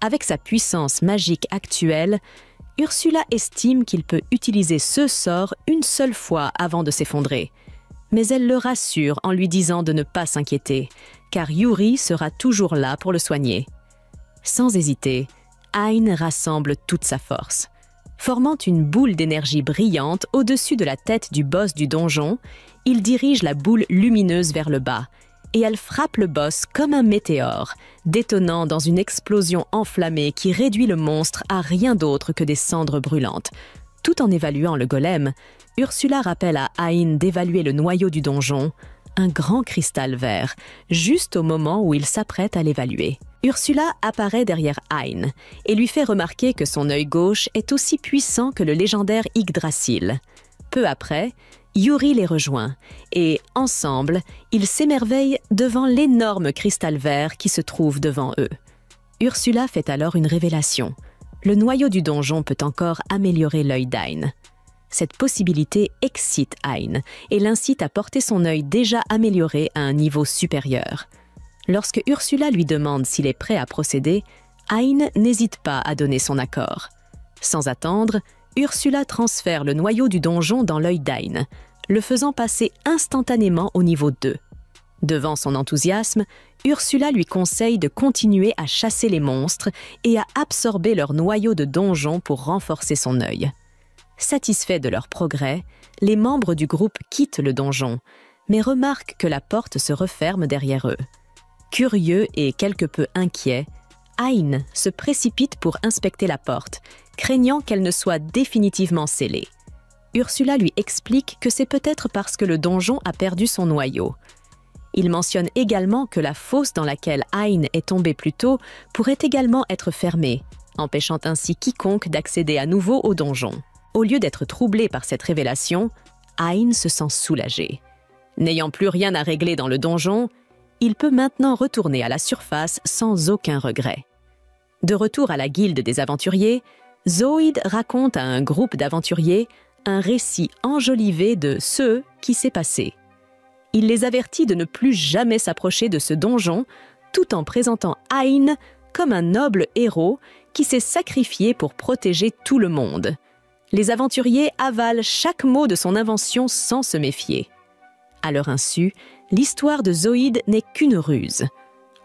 Avec sa puissance magique actuelle, Ursula estime qu'il peut utiliser ce sort une seule fois avant de s'effondrer. Mais elle le rassure en lui disant de ne pas s'inquiéter, car Yuri sera toujours là pour le soigner. Sans hésiter, Ain rassemble toute sa force. Formant une boule d'énergie brillante au-dessus de la tête du boss du donjon, il dirige la boule lumineuse vers le bas, et elle frappe le boss comme un météore, détonnant dans une explosion enflammée qui réduit le monstre à rien d'autre que des cendres brûlantes. Tout en évaluant le golem, Ursula rappelle à Ain d'évaluer le noyau du donjon, un grand cristal vert, juste au moment où il s'apprête à l'évaluer. Ursula apparaît derrière Hein et lui fait remarquer que son œil gauche est aussi puissant que le légendaire Yggdrasil. Peu après, Yuri les rejoint et, ensemble, ils s'émerveillent devant l'énorme cristal vert qui se trouve devant eux. Ursula fait alors une révélation. Le noyau du donjon peut encore améliorer l'œil d'Ain. Cette possibilité excite Hein et l'incite à porter son œil déjà amélioré à un niveau supérieur. Lorsque Ursula lui demande s'il est prêt à procéder, Hein n'hésite pas à donner son accord. Sans attendre, Ursula transfère le noyau du donjon dans l'œil d'Ain, le faisant passer instantanément au niveau 2. Devant son enthousiasme, Ursula lui conseille de continuer à chasser les monstres et à absorber leur noyau de donjon pour renforcer son œil. Satisfaits de leur progrès, les membres du groupe quittent le donjon, mais remarquent que la porte se referme derrière eux. Curieux et quelque peu inquiet, Hein se précipite pour inspecter la porte, craignant qu'elle ne soit définitivement scellée. Ursula lui explique que c'est peut-être parce que le donjon a perdu son noyau. Il mentionne également que la fosse dans laquelle Hein est tombée plus tôt pourrait également être fermée, empêchant ainsi quiconque d'accéder à nouveau au donjon. Au lieu d'être troublé par cette révélation, Hein se sent soulagé. N'ayant plus rien à régler dans le donjon, il peut maintenant retourner à la surface sans aucun regret. De retour à la guilde des aventuriers, Zoïde raconte à un groupe d'aventuriers un récit enjolivé de ce qui s'est passé. Il les avertit de ne plus jamais s'approcher de ce donjon, tout en présentant Hein comme un noble héros qui s'est sacrifié pour protéger tout le monde. Les aventuriers avalent chaque mot de son invention sans se méfier. À leur insu, l'histoire de Zoïde n'est qu'une ruse.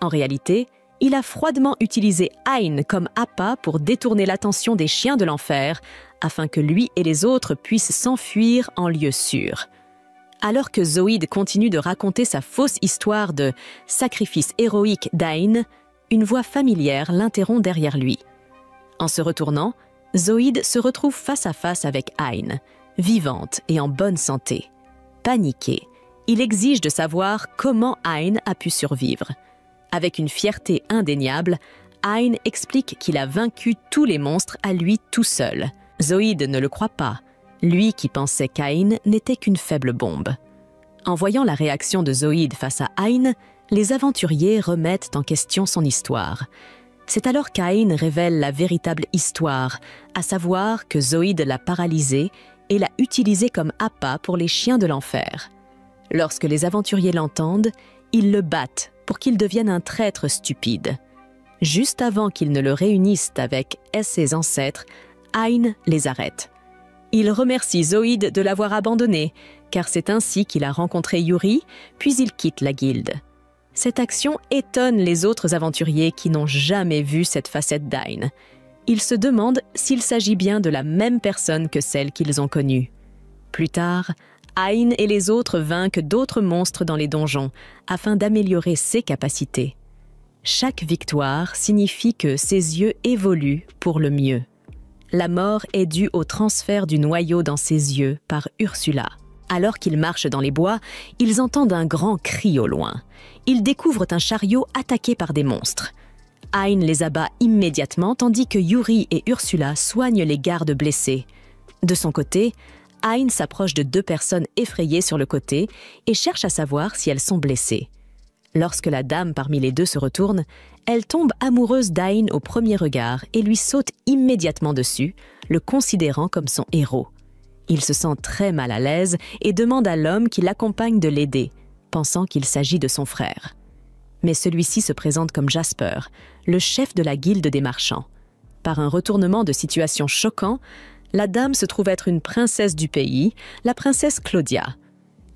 En réalité, il a froidement utilisé Hein comme appât pour détourner l'attention des chiens de l'enfer, afin que lui et les autres puissent s'enfuir en lieu sûr. Alors que Zoïde continue de raconter sa fausse histoire de sacrifice héroïque d'Ain, une voix familière l'interrompt derrière lui. En se retournant, Zoïde se retrouve face à face avec Hein, vivante et en bonne santé. Paniqué, il exige de savoir comment Hein a pu survivre. Avec une fierté indéniable, Hein explique qu'il a vaincu tous les monstres à lui tout seul. Zoïde ne le croit pas, lui qui pensait qu'Ain n'était qu'une faible bombe. En voyant la réaction de Zoïde face à Hein, les aventuriers remettent en question son histoire. C'est alors qu'Ain révèle la véritable histoire, à savoir que Zoïde l'a paralysé et l'a utilisé comme appât pour les chiens de l'enfer. Lorsque les aventuriers l'entendent, ils le battent pour qu'il devienne un traître stupide. Juste avant qu'ils ne le réunissent avec ses ancêtres, Hein les arrête. Il remercie Zoïde de l'avoir abandonné, car c'est ainsi qu'il a rencontré Yuri, puis il quitte la guilde. Cette action étonne les autres aventuriers qui n'ont jamais vu cette facette d'Ain. Ils se demandent s'il s'agit bien de la même personne que celle qu'ils ont connue. Plus tard, Hein et les autres vainquent d'autres monstres dans les donjons, afin d'améliorer ses capacités. Chaque victoire signifie que ses yeux évoluent pour le mieux. La mort est due au transfert du noyau dans ses yeux par Ursula. Alors qu'ils marchent dans les bois, ils entendent un grand cri au loin. Ils découvrent un chariot attaqué par des monstres. Hein les abat immédiatement tandis que Yuri et Ursula soignent les gardes blessés. De son côté, Hein s'approche de deux personnes effrayées sur le côté et cherche à savoir si elles sont blessées. Lorsque la dame parmi les deux se retourne, elle tombe amoureuse d'Ain au premier regard et lui saute immédiatement dessus, le considérant comme son héros. Il se sent très mal à l'aise et demande à l'homme qui l'accompagne de l'aider, pensant qu'il s'agit de son frère. Mais celui-ci se présente comme Jasper, le chef de la guilde des marchands. Par un retournement de situation choquant, la dame se trouve être une princesse du pays, la princesse Claudia.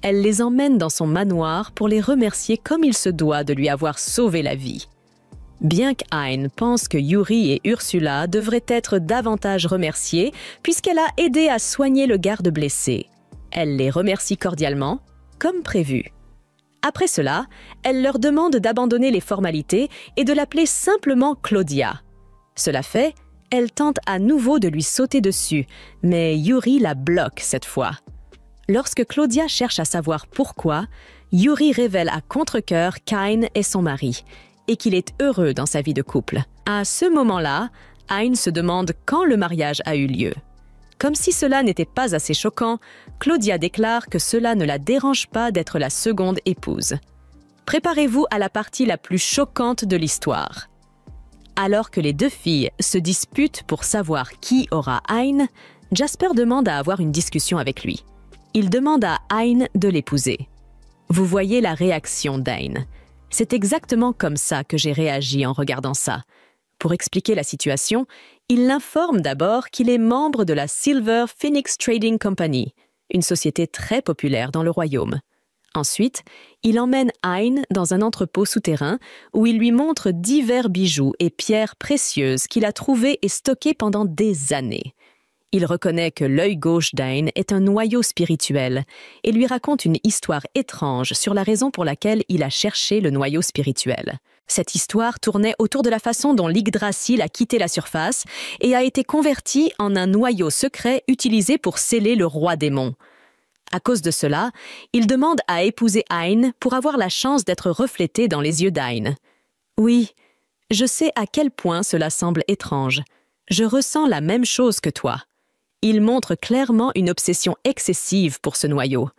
Elle les emmène dans son manoir pour les remercier comme il se doit de lui avoir sauvé la vie. Bien qu'Ain pense que Yuri et Ursula devraient être davantage remerciés puisqu'elle a aidé à soigner le garde blessé, elle les remercie cordialement, comme prévu. Après cela, elle leur demande d'abandonner les formalités et de l'appeler simplement Claudia. Cela fait, elle tente à nouveau de lui sauter dessus, mais Yuri la bloque cette fois. Lorsque Claudia cherche à savoir pourquoi, Yuri révèle à contre-cœur qu'Ain est son mari et qu'il est heureux dans sa vie de couple. À ce moment-là, Ain se demande quand le mariage a eu lieu. Comme si cela n'était pas assez choquant, Claudia déclare que cela ne la dérange pas d'être la seconde épouse. Préparez-vous à la partie la plus choquante de l'histoire. Alors que les deux filles se disputent pour savoir qui aura Ain, Jasper demande à avoir une discussion avec lui. Il demande à Ain de l'épouser. Vous voyez la réaction d'Ain. C'est exactement comme ça que j'ai réagi en regardant ça. Pour expliquer la situation, il l'informe d'abord qu'il est membre de la Silver Phoenix Trading Company, une société très populaire dans le royaume. Ensuite, il emmène Ain dans un entrepôt souterrain où il lui montre divers bijoux et pierres précieuses qu'il a trouvés et stockés pendant des années. Il reconnaît que l'œil gauche d'Ain est un noyau spirituel et lui raconte une histoire étrange sur la raison pour laquelle il a cherché le noyau spirituel. Cette histoire tournait autour de la façon dont l'Yggdrasil a quitté la surface et a été converti en un noyau secret utilisé pour sceller le roi démon. À cause de cela, il demande à épouser Ain pour avoir la chance d'être reflété dans les yeux d'Ain. Oui, je sais à quel point cela semble étrange. Je ressens la même chose que toi. Il montre clairement une obsession excessive pour ce noyau.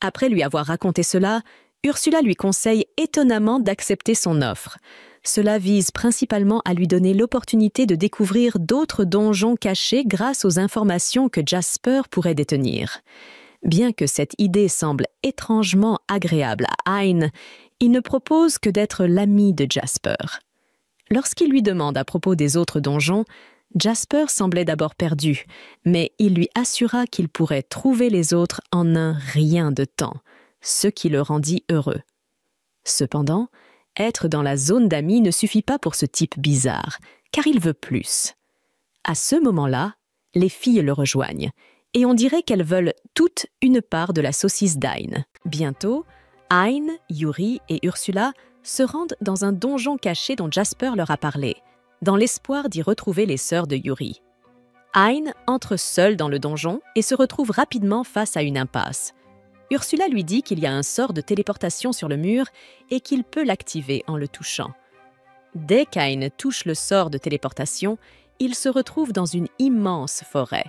Après lui avoir raconté cela, Ursula lui conseille étonnamment d'accepter son offre. Cela vise principalement à lui donner l'opportunité de découvrir d'autres donjons cachés grâce aux informations que Jasper pourrait détenir. Bien que cette idée semble étrangement agréable à Ain, il ne propose que d'être l'ami de Jasper. Lorsqu'il lui demande à propos des autres donjons, Jasper semblait d'abord perdu, mais il lui assura qu'il pourrait trouver les autres en un rien de temps, ce qui le rendit heureux. Cependant, être dans la zone d'amis ne suffit pas pour ce type bizarre, car il veut plus. À ce moment-là, les filles le rejoignent, et on dirait qu'elles veulent toutes une part de la saucisse d'Ain. Bientôt, Ain, Yuri et Ursula se rendent dans un donjon caché dont Jasper leur a parlé, dans l'espoir d'y retrouver les sœurs de Yuri. Ain entre seule dans le donjon et se retrouve rapidement face à une impasse. Ursula lui dit qu'il y a un sort de téléportation sur le mur et qu'il peut l'activer en le touchant. Dès qu'Ain touche le sort de téléportation, il se retrouve dans une immense forêt.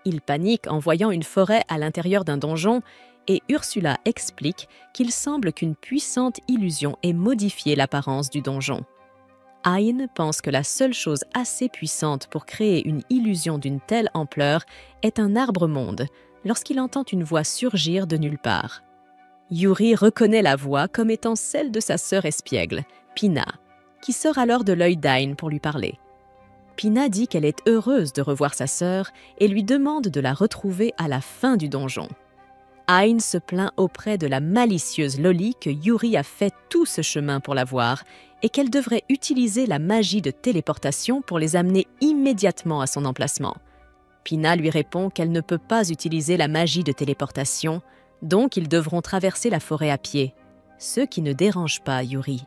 Il panique en voyant une forêt à l'intérieur d'un donjon et Ursula explique qu'il semble qu'une puissante illusion ait modifié l'apparence du donjon. Ain pense que la seule chose assez puissante pour créer une illusion d'une telle ampleur est un arbre-monde, lorsqu'il entend une voix surgir de nulle part. Yuri reconnaît la voix comme étant celle de sa sœur espiègle, Pina, qui sort alors de l'œil d'Ain pour lui parler. Pina dit qu'elle est heureuse de revoir sa sœur et lui demande de la retrouver à la fin du donjon. Ain se plaint auprès de la malicieuse Loli que Yuri a fait tout ce chemin pour la voir et qu'elle devrait utiliser la magie de téléportation pour les amener immédiatement à son emplacement. Pina lui répond qu'elle ne peut pas utiliser la magie de téléportation, donc ils devront traverser la forêt à pied, ce qui ne dérange pas Yuri.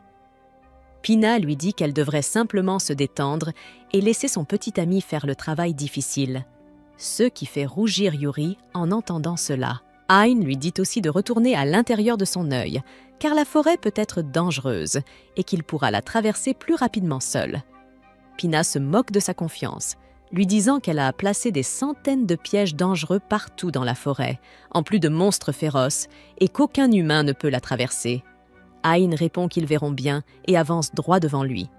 Pina lui dit qu'elle devrait simplement se détendre et laisser son petit ami faire le travail difficile, ce qui fait rougir Yuri en entendant cela. Ain lui dit aussi de retourner à l'intérieur de son œil, car la forêt peut être dangereuse et qu'il pourra la traverser plus rapidement seul. Pina se moque de sa confiance, lui disant qu'elle a placé des centaines de pièges dangereux partout dans la forêt, en plus de monstres féroces, et qu'aucun humain ne peut la traverser. Ain répond qu'ils verront bien et avance droit devant lui.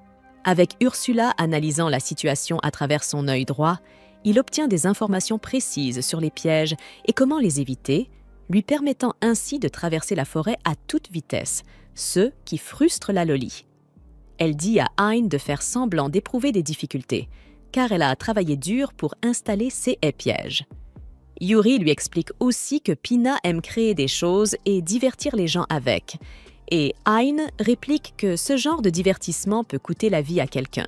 Avec Ursula analysant la situation à travers son œil droit, il obtient des informations précises sur les pièges et comment les éviter, lui permettant ainsi de traverser la forêt à toute vitesse, ce qui frustre la Loli. Elle dit à Ain de faire semblant d'éprouver des difficultés, car elle a travaillé dur pour installer ses haies-pièges. Yuri lui explique aussi que Pina aime créer des choses et divertir les gens avec, et Ain réplique que ce genre de divertissement peut coûter la vie à quelqu'un.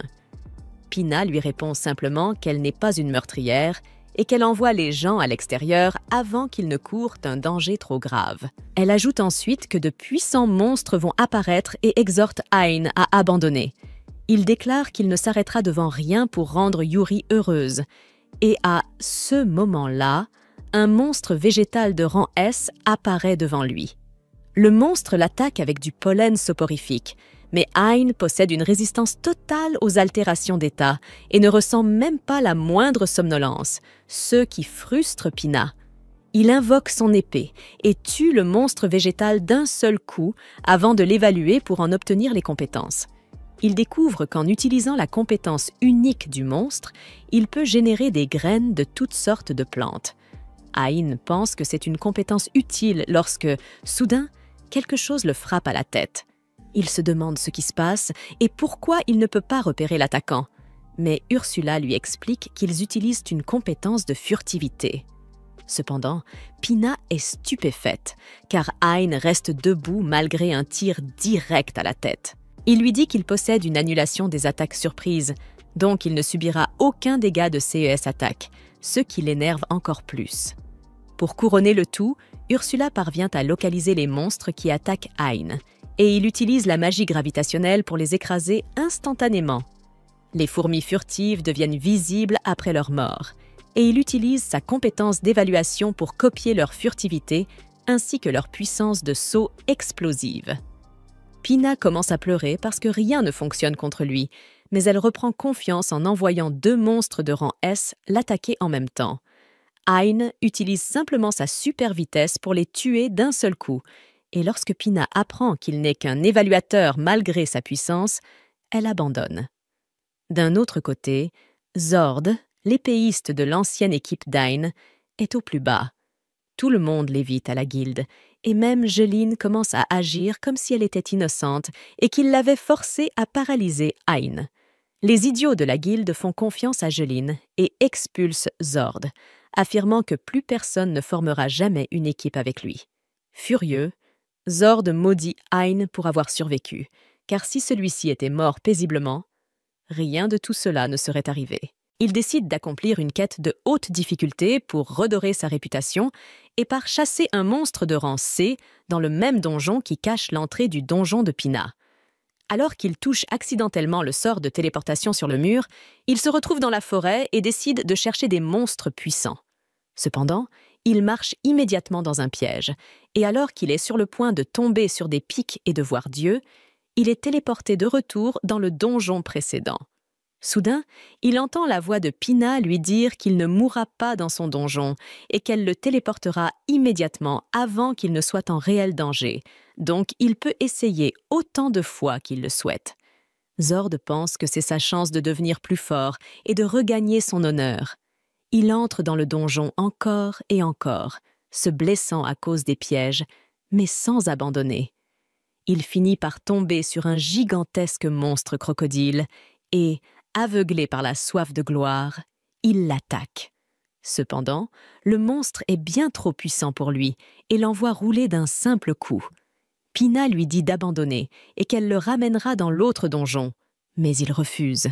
Pina lui répond simplement qu'elle n'est pas une meurtrière et qu'elle envoie les gens à l'extérieur avant qu'ils ne courent un danger trop grave. Elle ajoute ensuite que de puissants monstres vont apparaître et exhorte Ain à abandonner. Il déclare qu'il ne s'arrêtera devant rien pour rendre Yuri heureuse. Et à ce moment-là, un monstre végétal de rang S apparaît devant lui. Le monstre l'attaque avec du pollen soporifique, mais Hein possède une résistance totale aux altérations d'état et ne ressent même pas la moindre somnolence, ce qui frustre Pina. Il invoque son épée et tue le monstre végétal d'un seul coup avant de l'évaluer pour en obtenir les compétences. Il découvre qu'en utilisant la compétence unique du monstre, il peut générer des graines de toutes sortes de plantes. Hein pense que c'est une compétence utile lorsque, soudain, quelque chose le frappe à la tête. Il se demande ce qui se passe et pourquoi il ne peut pas repérer l'attaquant. Mais Ursula lui explique qu'ils utilisent une compétence de furtivité. Cependant, Pina est stupéfaite, car Hein reste debout malgré un tir direct à la tête. Il lui dit qu'il possède une annulation des attaques surprises, donc il ne subira aucun dégât de CES attaque, ce qui l'énerve encore plus. Pour couronner le tout, Ursula parvient à localiser les monstres qui attaquent Hein, et il utilise la magie gravitationnelle pour les écraser instantanément. Les fourmis furtives deviennent visibles après leur mort, et il utilise sa compétence d'évaluation pour copier leur furtivité ainsi que leur puissance de saut explosive. Pina commence à pleurer parce que rien ne fonctionne contre lui, mais elle reprend confiance en envoyant 2 monstres de rang S l'attaquer en même temps. Hein utilise simplement sa super vitesse pour les tuer d'un seul coup, et lorsque Pina apprend qu'il n'est qu'un évaluateur malgré sa puissance, elle abandonne. D'un autre côté, Zord, l'épéiste de l'ancienne équipe d'Ain, est au plus bas. Tout le monde l'évite à la guilde, et même Jeline commence à agir comme si elle était innocente et qu'il l'avait forcée à paralyser Hein. Les idiots de la guilde font confiance à Jeline et expulsent Zord, affirmant que plus personne ne formera jamais une équipe avec lui. Furieux, Zord maudit Hein pour avoir survécu, car si celui-ci était mort paisiblement, rien de tout cela ne serait arrivé. Il décide d'accomplir une quête de haute difficulté pour redorer sa réputation et part chasser un monstre de rang C dans le même donjon qui cache l'entrée du donjon de Pina. Alors qu'il touche accidentellement le sort de téléportation sur le mur, il se retrouve dans la forêt et décide de chercher des monstres puissants. Cependant, il marche immédiatement dans un piège, et alors qu'il est sur le point de tomber sur des pics et de voir Dieu, il est téléporté de retour dans le donjon précédent. Soudain, il entend la voix de Pina lui dire qu'il ne mourra pas dans son donjon et qu'elle le téléportera immédiatement avant qu'il ne soit en réel danger, donc il peut essayer autant de fois qu'il le souhaite. Zord pense que c'est sa chance de devenir plus fort et de regagner son honneur. Il entre dans le donjon encore et encore, se blessant à cause des pièges, mais sans abandonner. Il finit par tomber sur un gigantesque monstre crocodile et, aveuglé par la soif de gloire, il l'attaque. Cependant, le monstre est bien trop puissant pour lui et l'envoie rouler d'un simple coup. Pina lui dit d'abandonner et qu'elle le ramènera dans l'autre donjon, mais il refuse.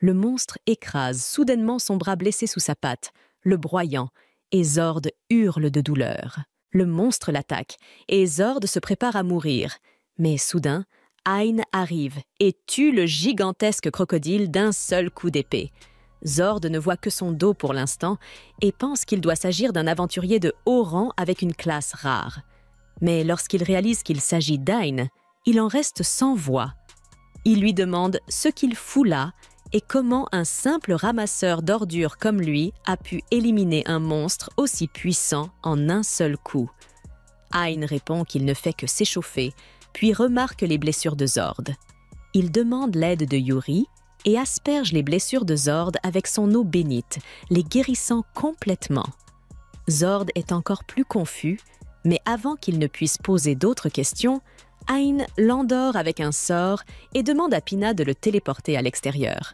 Le monstre écrase soudainement son bras blessé sous sa patte, le broyant, et Zord hurle de douleur. Le monstre l'attaque et Zord se prépare à mourir, mais soudain, Hein arrive et tue le gigantesque crocodile d'un seul coup d'épée. Zord ne voit que son dos pour l'instant et pense qu'il doit s'agir d'un aventurier de haut rang avec une classe rare. Mais lorsqu'il réalise qu'il s'agit d'Ain, il en reste sans voix. Il lui demande ce qu'il fout là et comment un simple ramasseur d'ordures comme lui a pu éliminer un monstre aussi puissant en un seul coup. Hein répond qu'il ne fait que s'échauffer, puis remarque les blessures de Zord. Il demande l'aide de Yuri et asperge les blessures de Zord avec son eau bénite, les guérissant complètement. Zord est encore plus confus, mais avant qu'il ne puisse poser d'autres questions, Hein l'endort avec un sort et demande à Pina de le téléporter à l'extérieur.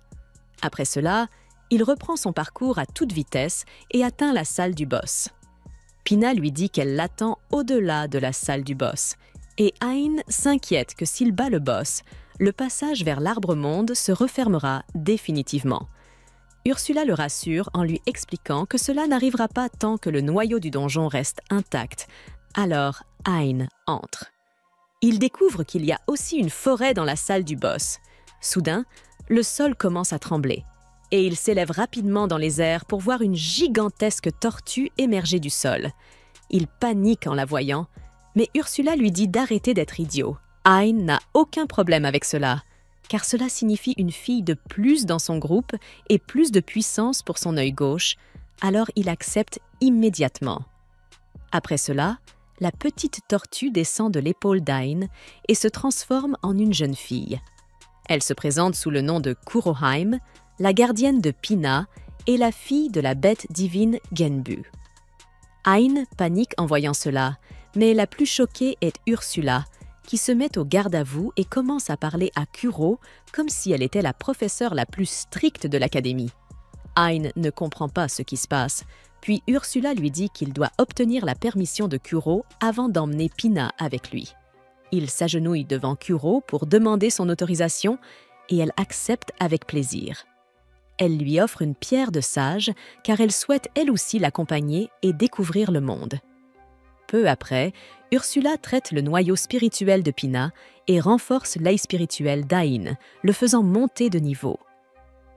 Après cela, il reprend son parcours à toute vitesse et atteint la salle du boss. Pina lui dit qu'elle l'attend au-delà de la salle du boss, et Hein s'inquiète que s'il bat le boss, le passage vers l'arbre-monde se refermera définitivement. Ursula le rassure en lui expliquant que cela n'arrivera pas tant que le noyau du donjon reste intact. Alors, Hein entre. Il découvre qu'il y a aussi une forêt dans la salle du boss. Soudain, le sol commence à trembler, et il s'élève rapidement dans les airs pour voir une gigantesque tortue émerger du sol. Il panique en la voyant, Mais Ursula lui dit d'arrêter d'être idiot. Hein n'a aucun problème avec cela, car cela signifie une fille de plus dans son groupe et plus de puissance pour son œil gauche, alors il accepte immédiatement. Après cela, la petite tortue descend de l'épaule d'Ain et se transforme en une jeune fille. Elle se présente sous le nom de Kuroheim, la gardienne de Pina et la fille de la bête divine Genbu. Hein panique en voyant cela, mais la plus choquée est Ursula, qui se met au garde-à-vous et commence à parler à Kuro comme si elle était la professeure la plus stricte de l'académie. Hein ne comprend pas ce qui se passe, puis Ursula lui dit qu'il doit obtenir la permission de Kuro avant d'emmener Pina avec lui. Il s'agenouille devant Kuro pour demander son autorisation et elle accepte avec plaisir. Elle lui offre une pierre de sage car elle souhaite elle aussi l'accompagner et découvrir le monde. Peu après, Ursula traite le noyau spirituel de Pina et renforce l'œil spirituel d'Ain, le faisant monter de niveau.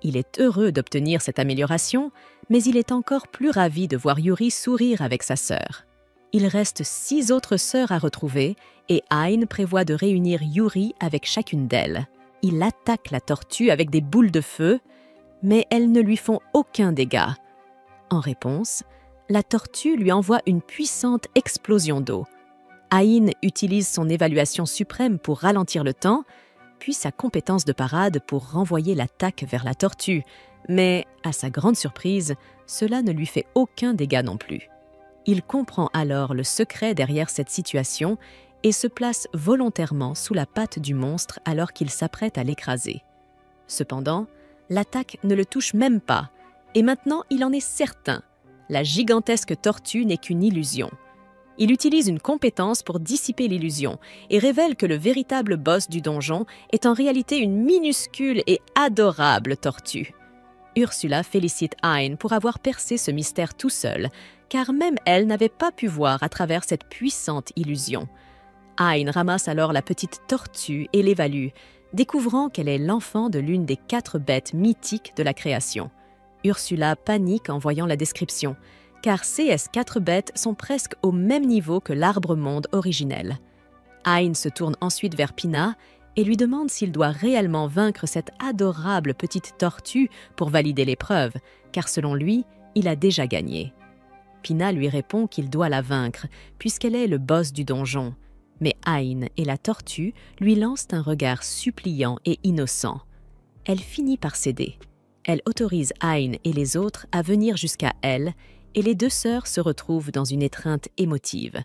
Il est heureux d'obtenir cette amélioration, mais il est encore plus ravi de voir Yuri sourire avec sa sœur. Il reste 6 autres sœurs à retrouver et Hein prévoit de réunir Yuri avec chacune d'elles. Il attaque la tortue avec des boules de feu, mais elles ne lui font aucun dégât. En réponse, la tortue lui envoie une puissante explosion d'eau. Hein utilise son évaluation suprême pour ralentir le temps, puis sa compétence de parade pour renvoyer l'attaque vers la tortue, mais, à sa grande surprise, cela ne lui fait aucun dégât non plus. Il comprend alors le secret derrière cette situation et se place volontairement sous la patte du monstre alors qu'il s'apprête à l'écraser. Cependant, l'attaque ne le touche même pas, et maintenant il en est certain. La gigantesque tortue n'est qu'une illusion. Il utilise une compétence pour dissiper l'illusion et révèle que le véritable boss du donjon est en réalité une minuscule et adorable tortue. Ursula félicite Hein pour avoir percé ce mystère tout seul, car même elle n'avait pas pu voir à travers cette puissante illusion. Hein ramasse alors la petite tortue et l'évalue, découvrant qu'elle est l'enfant de l'une des 4 bêtes mythiques de la création. Ursula panique en voyant la description, car ces 4 bêtes sont presque au même niveau que l'arbre-monde originel. Hein se tourne ensuite vers Pina et lui demande s'il doit réellement vaincre cette adorable petite tortue pour valider l'épreuve, car selon lui, il a déjà gagné. Pina lui répond qu'il doit la vaincre, puisqu'elle est le boss du donjon. Mais Hein et la tortue lui lancent un regard suppliant et innocent. Elle finit par céder. Elle autorise Hein et les autres à venir jusqu'à elle, et les 2 sœurs se retrouvent dans une étreinte émotive.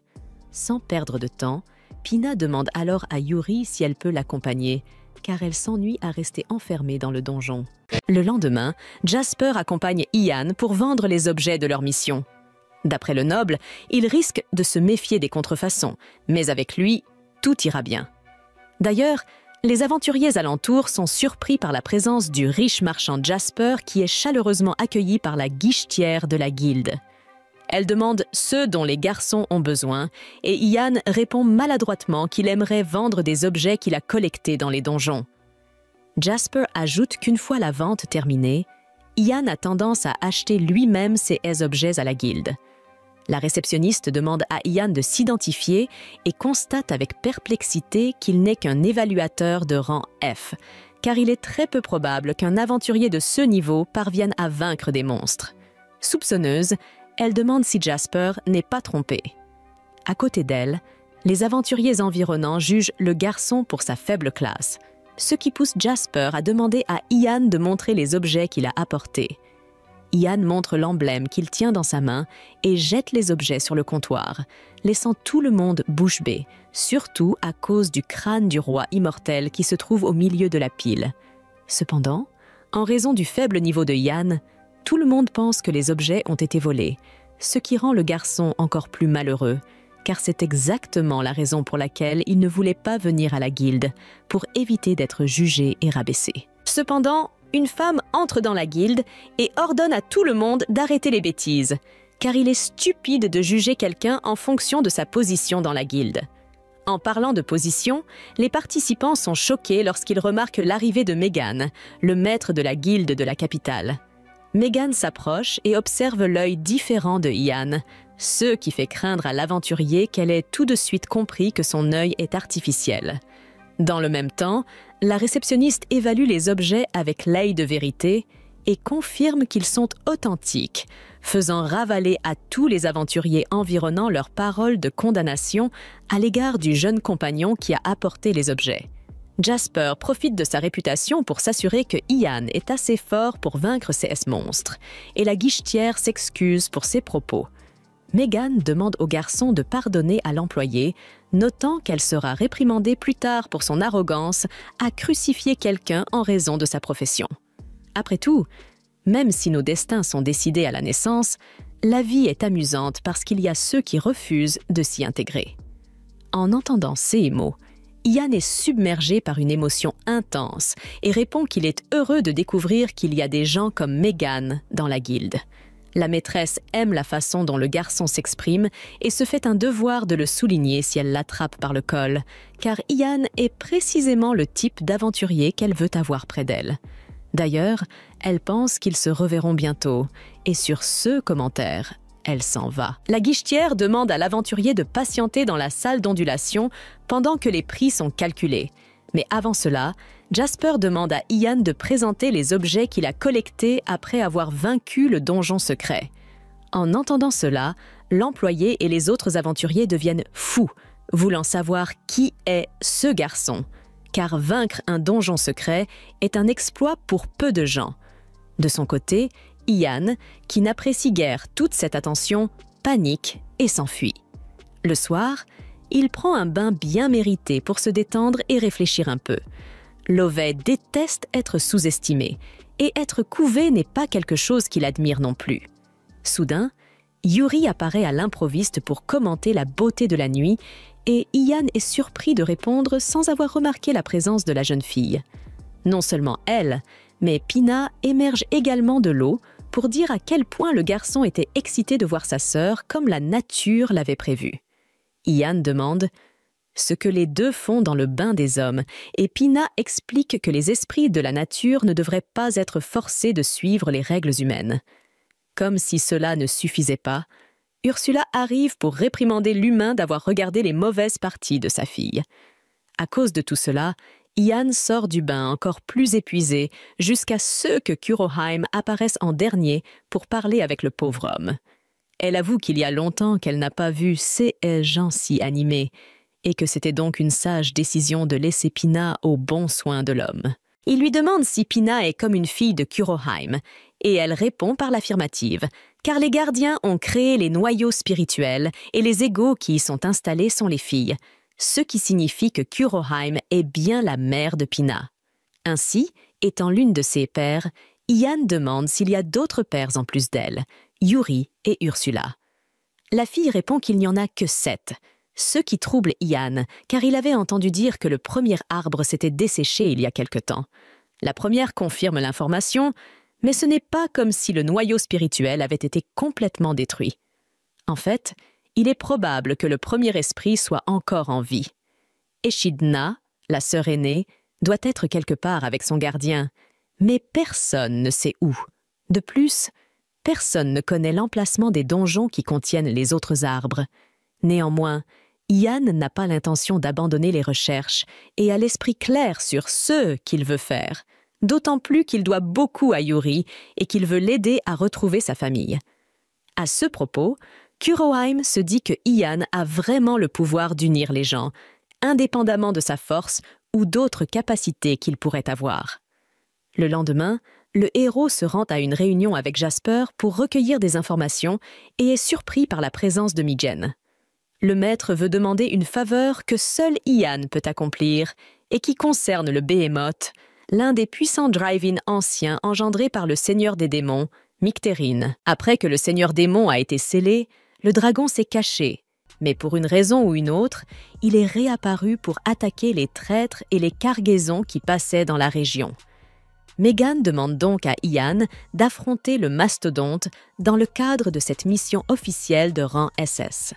Sans perdre de temps, Pina demande alors à Yuri si elle peut l'accompagner, car elle s'ennuie à rester enfermée dans le donjon. Le lendemain, Jasper accompagne Ian pour vendre les objets de leur mission. D'après le noble, il risque de se méfier des contrefaçons, mais avec lui, tout ira bien. D'ailleurs, les aventuriers alentours sont surpris par la présence du riche marchand Jasper qui est chaleureusement accueilli par la guichetière de la guilde. Elle demande ce dont les garçons ont besoin et Ian répond maladroitement qu'il aimerait vendre des objets qu'il a collectés dans les donjons. Jasper ajoute qu'une fois la vente terminée, Ian a tendance à acheter lui-même ces objets à la guilde. La réceptionniste demande à Ian de s'identifier et constate avec perplexité qu'il n'est qu'un évaluateur de rang F, car il est très peu probable qu'un aventurier de ce niveau parvienne à vaincre des monstres. Soupçonneuse, elle demande si Jasper n'est pas trompé. À côté d'elle, les aventuriers environnants jugent le garçon pour sa faible classe, ce qui pousse Jasper à demander à Ian de montrer les objets qu'il a apportés. Ian montre l'emblème qu'il tient dans sa main et jette les objets sur le comptoir, laissant tout le monde bouche bée, surtout à cause du crâne du roi immortel qui se trouve au milieu de la pile. Cependant, en raison du faible niveau de Ian, tout le monde pense que les objets ont été volés, ce qui rend le garçon encore plus malheureux, car c'est exactement la raison pour laquelle il ne voulait pas venir à la guilde, pour éviter d'être jugé et rabaissé. Cependant, une femme entre dans la guilde et ordonne à tout le monde d'arrêter les bêtises, car il est stupide de juger quelqu'un en fonction de sa position dans la guilde. En parlant de position, les participants sont choqués lorsqu'ils remarquent l'arrivée de Megan, le maître de la guilde de la capitale. Megan s'approche et observe l'œil différent de Ian, ce qui fait craindre à l'aventurier qu'elle ait tout de suite compris que son œil est artificiel. Dans le même temps, la réceptionniste évalue les objets avec l'œil de vérité et confirme qu'ils sont authentiques, faisant ravaler à tous les aventuriers environnants leurs paroles de condamnation à l'égard du jeune compagnon qui a apporté les objets. Jasper profite de sa réputation pour s'assurer que Ian est assez fort pour vaincre ces monstres, et la guichetière s'excuse pour ses propos. Megan demande au garçon de pardonner à l'employé, notant qu'elle sera réprimandée plus tard pour son arrogance à crucifier quelqu'un en raison de sa profession. Après tout, même si nos destins sont décidés à la naissance, la vie est amusante parce qu'il y a ceux qui refusent de s'y intégrer. En entendant ces mots, Ian est submergé par une émotion intense et répond qu'il est heureux de découvrir qu'il y a des gens comme Megan dans la guilde. La maîtresse aime la façon dont le garçon s'exprime et se fait un devoir de le souligner si elle l'attrape par le col, car Ian est précisément le type d'aventurier qu'elle veut avoir près d'elle. D'ailleurs, elle pense qu'ils se reverront bientôt, et sur ce commentaire, elle s'en va. La guichetière demande à l'aventurier de patienter dans la salle d'ondulation pendant que les prix sont calculés. Mais avant cela, Jasper demande à Ian de présenter les objets qu'il a collectés après avoir vaincu le donjon secret. En entendant cela, l'employé et les autres aventuriers deviennent fous, voulant savoir qui est ce garçon, car vaincre un donjon secret est un exploit pour peu de gens. De son côté, Ian, qui n'apprécie guère toute cette attention, panique et s'enfuit. Le soir, il prend un bain bien mérité pour se détendre et réfléchir un peu. Lovett déteste être sous-estimé, et être couvé n'est pas quelque chose qu'il admire non plus. Soudain, Yuri apparaît à l'improviste pour commenter la beauté de la nuit, et Ian est surpris de répondre sans avoir remarqué la présence de la jeune fille. Non seulement elle, mais Pina émerge également de l'eau pour dire à quel point le garçon était excité de voir sa sœur comme la nature l'avait prévu. Ian demande ce que les deux font dans le bain des hommes, et Pina explique que les esprits de la nature ne devraient pas être forcés de suivre les règles humaines. Comme si cela ne suffisait pas, Ursula arrive pour réprimander l'humain d'avoir regardé les mauvaises parties de sa fille. À cause de tout cela, Ian sort du bain encore plus épuisé, jusqu'à ce que Kuroheim apparaisse en dernier pour parler avec le pauvre homme. Elle avoue qu'il y a longtemps qu'elle n'a pas vu ces gens si animés, et que c'était donc une sage décision de laisser Pina aux bons soins de l'homme. Il lui demande si Pina est comme une fille de Kuroheim, et elle répond par l'affirmative, car les gardiens ont créé les noyaux spirituels et les égaux qui y sont installés sont les filles, ce qui signifie que Kuroheim est bien la mère de Pina. Ainsi, étant l'une de ses pères, Ian demande s'il y a d'autres pères en plus d'elle, Yuri et Ursula. La fille répond qu'il n'y en a que 7, ce qui trouble Ian, car il avait entendu dire que le premier arbre s'était desséché il y a quelque temps. La première confirme l'information, mais ce n'est pas comme si le noyau spirituel avait été complètement détruit. En fait, il est probable que le premier esprit soit encore en vie. Echidna, la sœur aînée, doit être quelque part avec son gardien, mais personne ne sait où. De plus, personne ne connaît l'emplacement des donjons qui contiennent les autres arbres. Néanmoins, Ian n'a pas l'intention d'abandonner les recherches et a l'esprit clair sur ce qu'il veut faire, d'autant plus qu'il doit beaucoup à Yuri et qu'il veut l'aider à retrouver sa famille. À ce propos, Kuroheim se dit que Ian a vraiment le pouvoir d'unir les gens, indépendamment de sa force ou d'autres capacités qu'il pourrait avoir. Le lendemain, le héros se rend à une réunion avec Jasper pour recueillir des informations et est surpris par la présence de Mijen. Le maître veut demander une faveur que seul Ian peut accomplir et qui concerne le Behemoth, l'un des puissants drive-in anciens engendrés par le seigneur des démons, Mictérine. Après que le seigneur démon a été scellé, le dragon s'est caché, mais pour une raison ou une autre, il est réapparu pour attaquer les traîtres et les cargaisons qui passaient dans la région. Megan demande donc à Ian d'affronter le mastodonte dans le cadre de cette mission officielle de rang SS.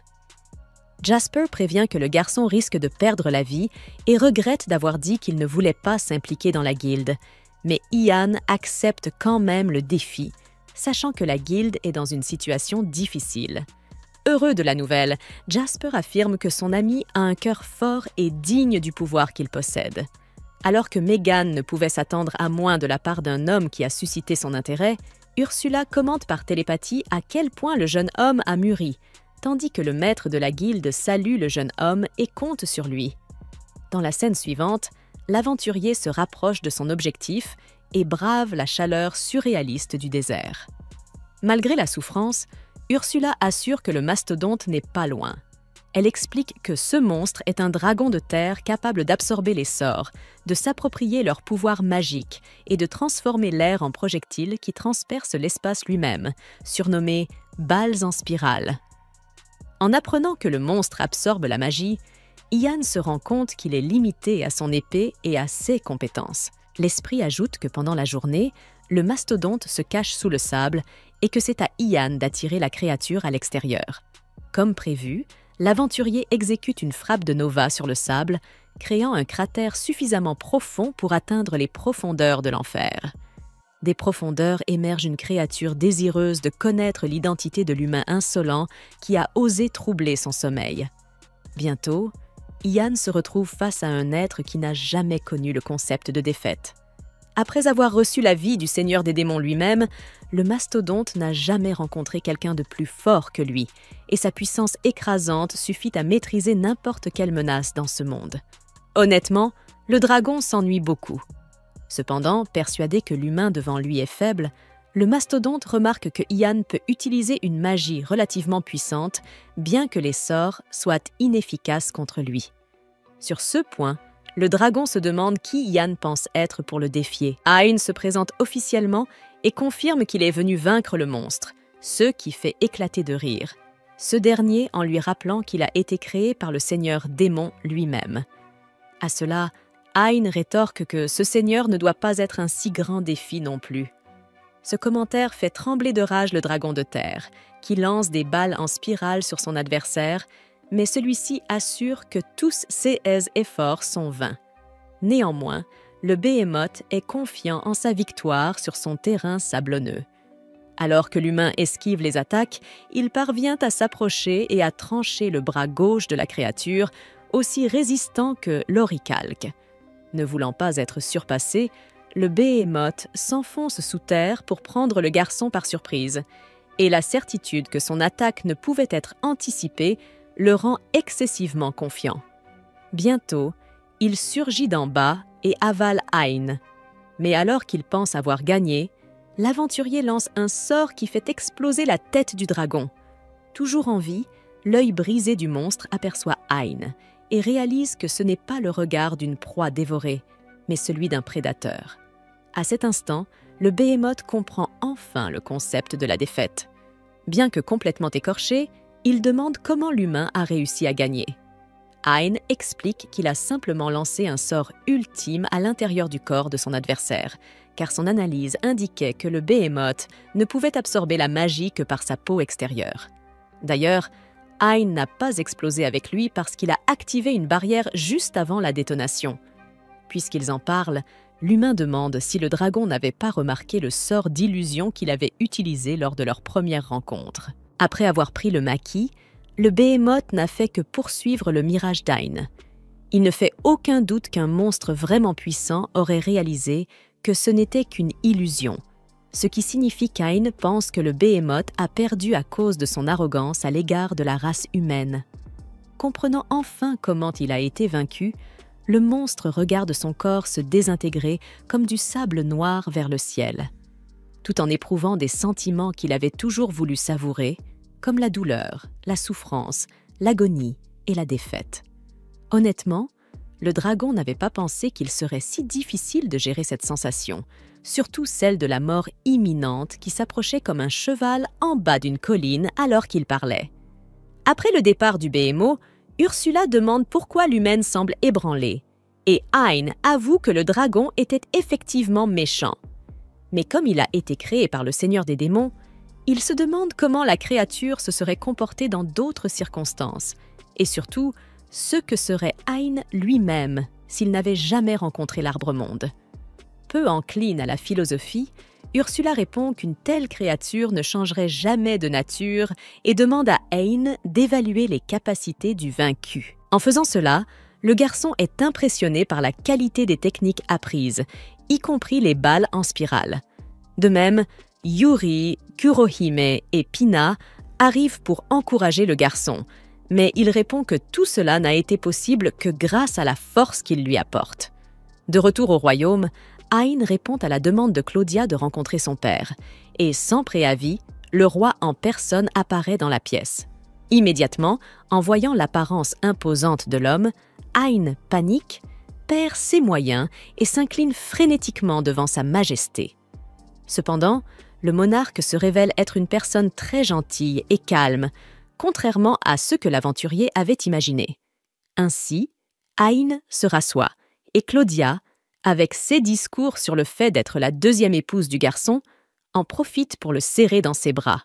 Jasper prévient que le garçon risque de perdre la vie et regrette d'avoir dit qu'il ne voulait pas s'impliquer dans la guilde, mais Ian accepte quand même le défi, sachant que la guilde est dans une situation difficile. Heureux de la nouvelle, Jasper affirme que son ami a un cœur fort et digne du pouvoir qu'il possède. Alors que Meghan ne pouvait s'attendre à moins de la part d'un homme qui a suscité son intérêt, Ursula commente par télépathie à quel point le jeune homme a mûri, tandis que le maître de la guilde salue le jeune homme et compte sur lui. Dans la scène suivante, l'aventurier se rapproche de son objectif et brave la chaleur surréaliste du désert. Malgré la souffrance, Ursula assure que le mastodonte n'est pas loin. Elle explique que ce monstre est un dragon de terre capable d'absorber les sorts, de s'approprier leur pouvoir magique et de transformer l'air en projectiles qui transpercent l'espace lui-même, surnommés « balles en spirale ». En apprenant que le monstre absorbe la magie, Ian se rend compte qu'il est limité à son épée et à ses compétences. L'esprit ajoute que pendant la journée, le mastodonte se cache sous le sable et que c'est à Ian d'attirer la créature à l'extérieur. Comme prévu, l'aventurier exécute une frappe de nova sur le sable, créant un cratère suffisamment profond pour atteindre les profondeurs de l'enfer. Des profondeurs émerge une créature désireuse de connaître l'identité de l'humain insolent qui a osé troubler son sommeil. Bientôt, Ian se retrouve face à un être qui n'a jamais connu le concept de défaite. Après avoir reçu la vie du Seigneur des démons lui-même, le mastodonte n'a jamais rencontré quelqu'un de plus fort que lui, et sa puissance écrasante suffit à maîtriser n'importe quelle menace dans ce monde. Honnêtement, le dragon s'ennuie beaucoup. Cependant, persuadé que l'humain devant lui est faible, le mastodonte remarque que Ian peut utiliser une magie relativement puissante, bien que les sorts soient inefficaces contre lui. Sur ce point, le dragon se demande qui Ian pense être pour le défier. Ayn se présente officiellement et confirme qu'il est venu vaincre le monstre, ce qui fait éclater de rire. Ce dernier en lui rappelant qu'il a été créé par le seigneur démon lui-même. À cela, Ayn rétorque que ce seigneur ne doit pas être un si grand défi non plus. Ce commentaire fait trembler de rage le dragon de terre, qui lance des balles en spirale sur son adversaire, mais celui-ci assure que tous ses efforts sont vains. Néanmoins, le Behemoth est confiant en sa victoire sur son terrain sablonneux. Alors que l'humain esquive les attaques, il parvient à s'approcher et à trancher le bras gauche de la créature, aussi résistant que l'oricalque. Ne voulant pas être surpassé, le Behemoth s'enfonce sous terre pour prendre le garçon par surprise, et la certitude que son attaque ne pouvait être anticipée le rend excessivement confiant. Bientôt, il surgit d'en bas et avale Ayn. Mais alors qu'il pense avoir gagné, l'aventurier lance un sort qui fait exploser la tête du dragon. Toujours en vie, l'œil brisé du monstre aperçoit Ayn et réalise que ce n'est pas le regard d'une proie dévorée, mais celui d'un prédateur. À cet instant, le Behemoth comprend enfin le concept de la défaite. Bien que complètement écorché, il demande comment l'humain a réussi à gagner. Ayn explique qu'il a simplement lancé un sort ultime à l'intérieur du corps de son adversaire, car son analyse indiquait que le Behemoth ne pouvait absorber la magie que par sa peau extérieure. D'ailleurs, Ayn n'a pas explosé avec lui parce qu'il a activé une barrière juste avant la détonation. Puisqu'ils en parlent, l'humain demande si le dragon n'avait pas remarqué le sort d'illusion qu'il avait utilisé lors de leur première rencontre. Après avoir pris le maquis, le Behemoth n'a fait que poursuivre le mirage d'Ayn. Il ne fait aucun doute qu'un monstre vraiment puissant aurait réalisé que ce n'était qu'une illusion, ce qui signifie qu'Ayn pense que le Behemoth a perdu à cause de son arrogance à l'égard de la race humaine. Comprenant enfin comment il a été vaincu, le monstre regarde son corps se désintégrer comme du sable noir vers le ciel, tout en éprouvant des sentiments qu'il avait toujours voulu savourer, comme la douleur, la souffrance, l'agonie et la défaite. Honnêtement, le dragon n'avait pas pensé qu'il serait si difficile de gérer cette sensation, surtout celle de la mort imminente qui s'approchait comme un cheval en bas d'une colline alors qu'il parlait. Après le départ du Behemoth, Ursula demande pourquoi l'humaine semble ébranlée, et Ayn avoue que le dragon était effectivement méchant. Mais comme il a été créé par le Seigneur des démons, il se demande comment la créature se serait comportée dans d'autres circonstances, et surtout, ce que serait Ayn lui-même s'il n'avait jamais rencontré l'Arbre-Monde. Peu encline à la philosophie, Ursula répond qu'une telle créature ne changerait jamais de nature et demande à Ain d'évaluer les capacités du vaincu. En faisant cela, le garçon est impressionné par la qualité des techniques apprises, y compris les balles en spirale. De même, Yuri, Kurohime et Pina arrivent pour encourager le garçon, mais il répond que tout cela n'a été possible que grâce à la force qu'il lui apporte. De retour au royaume, Ain répond à la demande de Claudia de rencontrer son père, et sans préavis, le roi en personne apparaît dans la pièce. Immédiatement, en voyant l'apparence imposante de l'homme, Ain panique, perd ses moyens et s'incline frénétiquement devant sa majesté. Cependant, le monarque se révèle être une personne très gentille et calme, contrairement à ce que l'aventurier avait imaginé. Ainsi, Ain se rassoit, et Claudia, avec ses discours sur le fait d'être la deuxième épouse du garçon, en profite pour le serrer dans ses bras.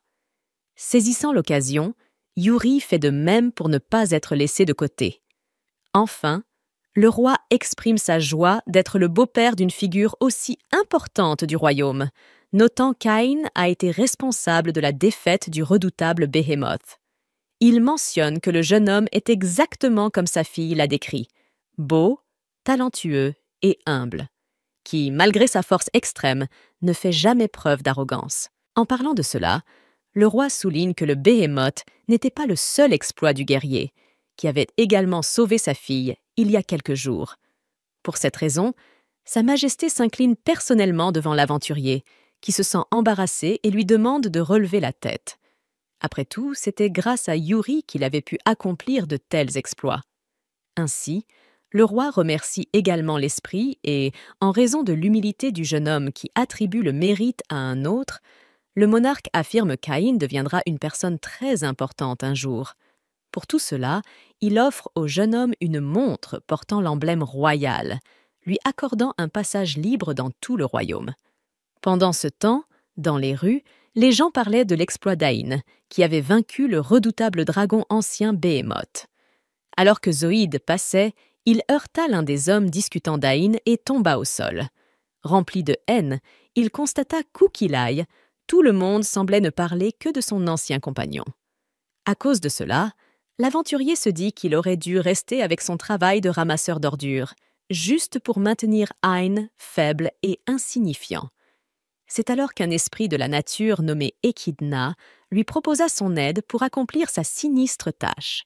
Saisissant l'occasion, Yuri fait de même pour ne pas être laissé de côté. Enfin, le roi exprime sa joie d'être le beau-père d'une figure aussi importante du royaume, notant qu'Ain a été responsable de la défaite du redoutable Behemoth. Il mentionne que le jeune homme est exactement comme sa fille l'a décrit, beau, talentueux et humble, qui, malgré sa force extrême, ne fait jamais preuve d'arrogance. En parlant de cela, le roi souligne que le Behemoth n'était pas le seul exploit du guerrier, qui avait également sauvé sa fille il y a quelques jours. Pour cette raison, Sa Majesté s'incline personnellement devant l'aventurier, qui se sent embarrassé et lui demande de relever la tête. Après tout, c'était grâce à Yuri qu'il avait pu accomplir de tels exploits. Ainsi, le roi remercie également l'esprit et, en raison de l'humilité du jeune homme qui attribue le mérite à un autre, le monarque affirme qu'Ain deviendra une personne très importante un jour. Pour tout cela, il offre au jeune homme une montre portant l'emblème royal, lui accordant un passage libre dans tout le royaume. Pendant ce temps, dans les rues, les gens parlaient de l'exploit d'Ain, qui avait vaincu le redoutable dragon ancien Behemoth. Alors que Zoïde passait, il heurta l'un des hommes discutant d'Ain et tomba au sol. Rempli de haine, il constata qu'où qu'il aille, tout le monde semblait ne parler que de son ancien compagnon. À cause de cela, l'aventurier se dit qu'il aurait dû rester avec son travail de ramasseur d'ordures, juste pour maintenir Ain faible et insignifiant. C'est alors qu'un esprit de la nature nommé Echidna lui proposa son aide pour accomplir sa sinistre tâche.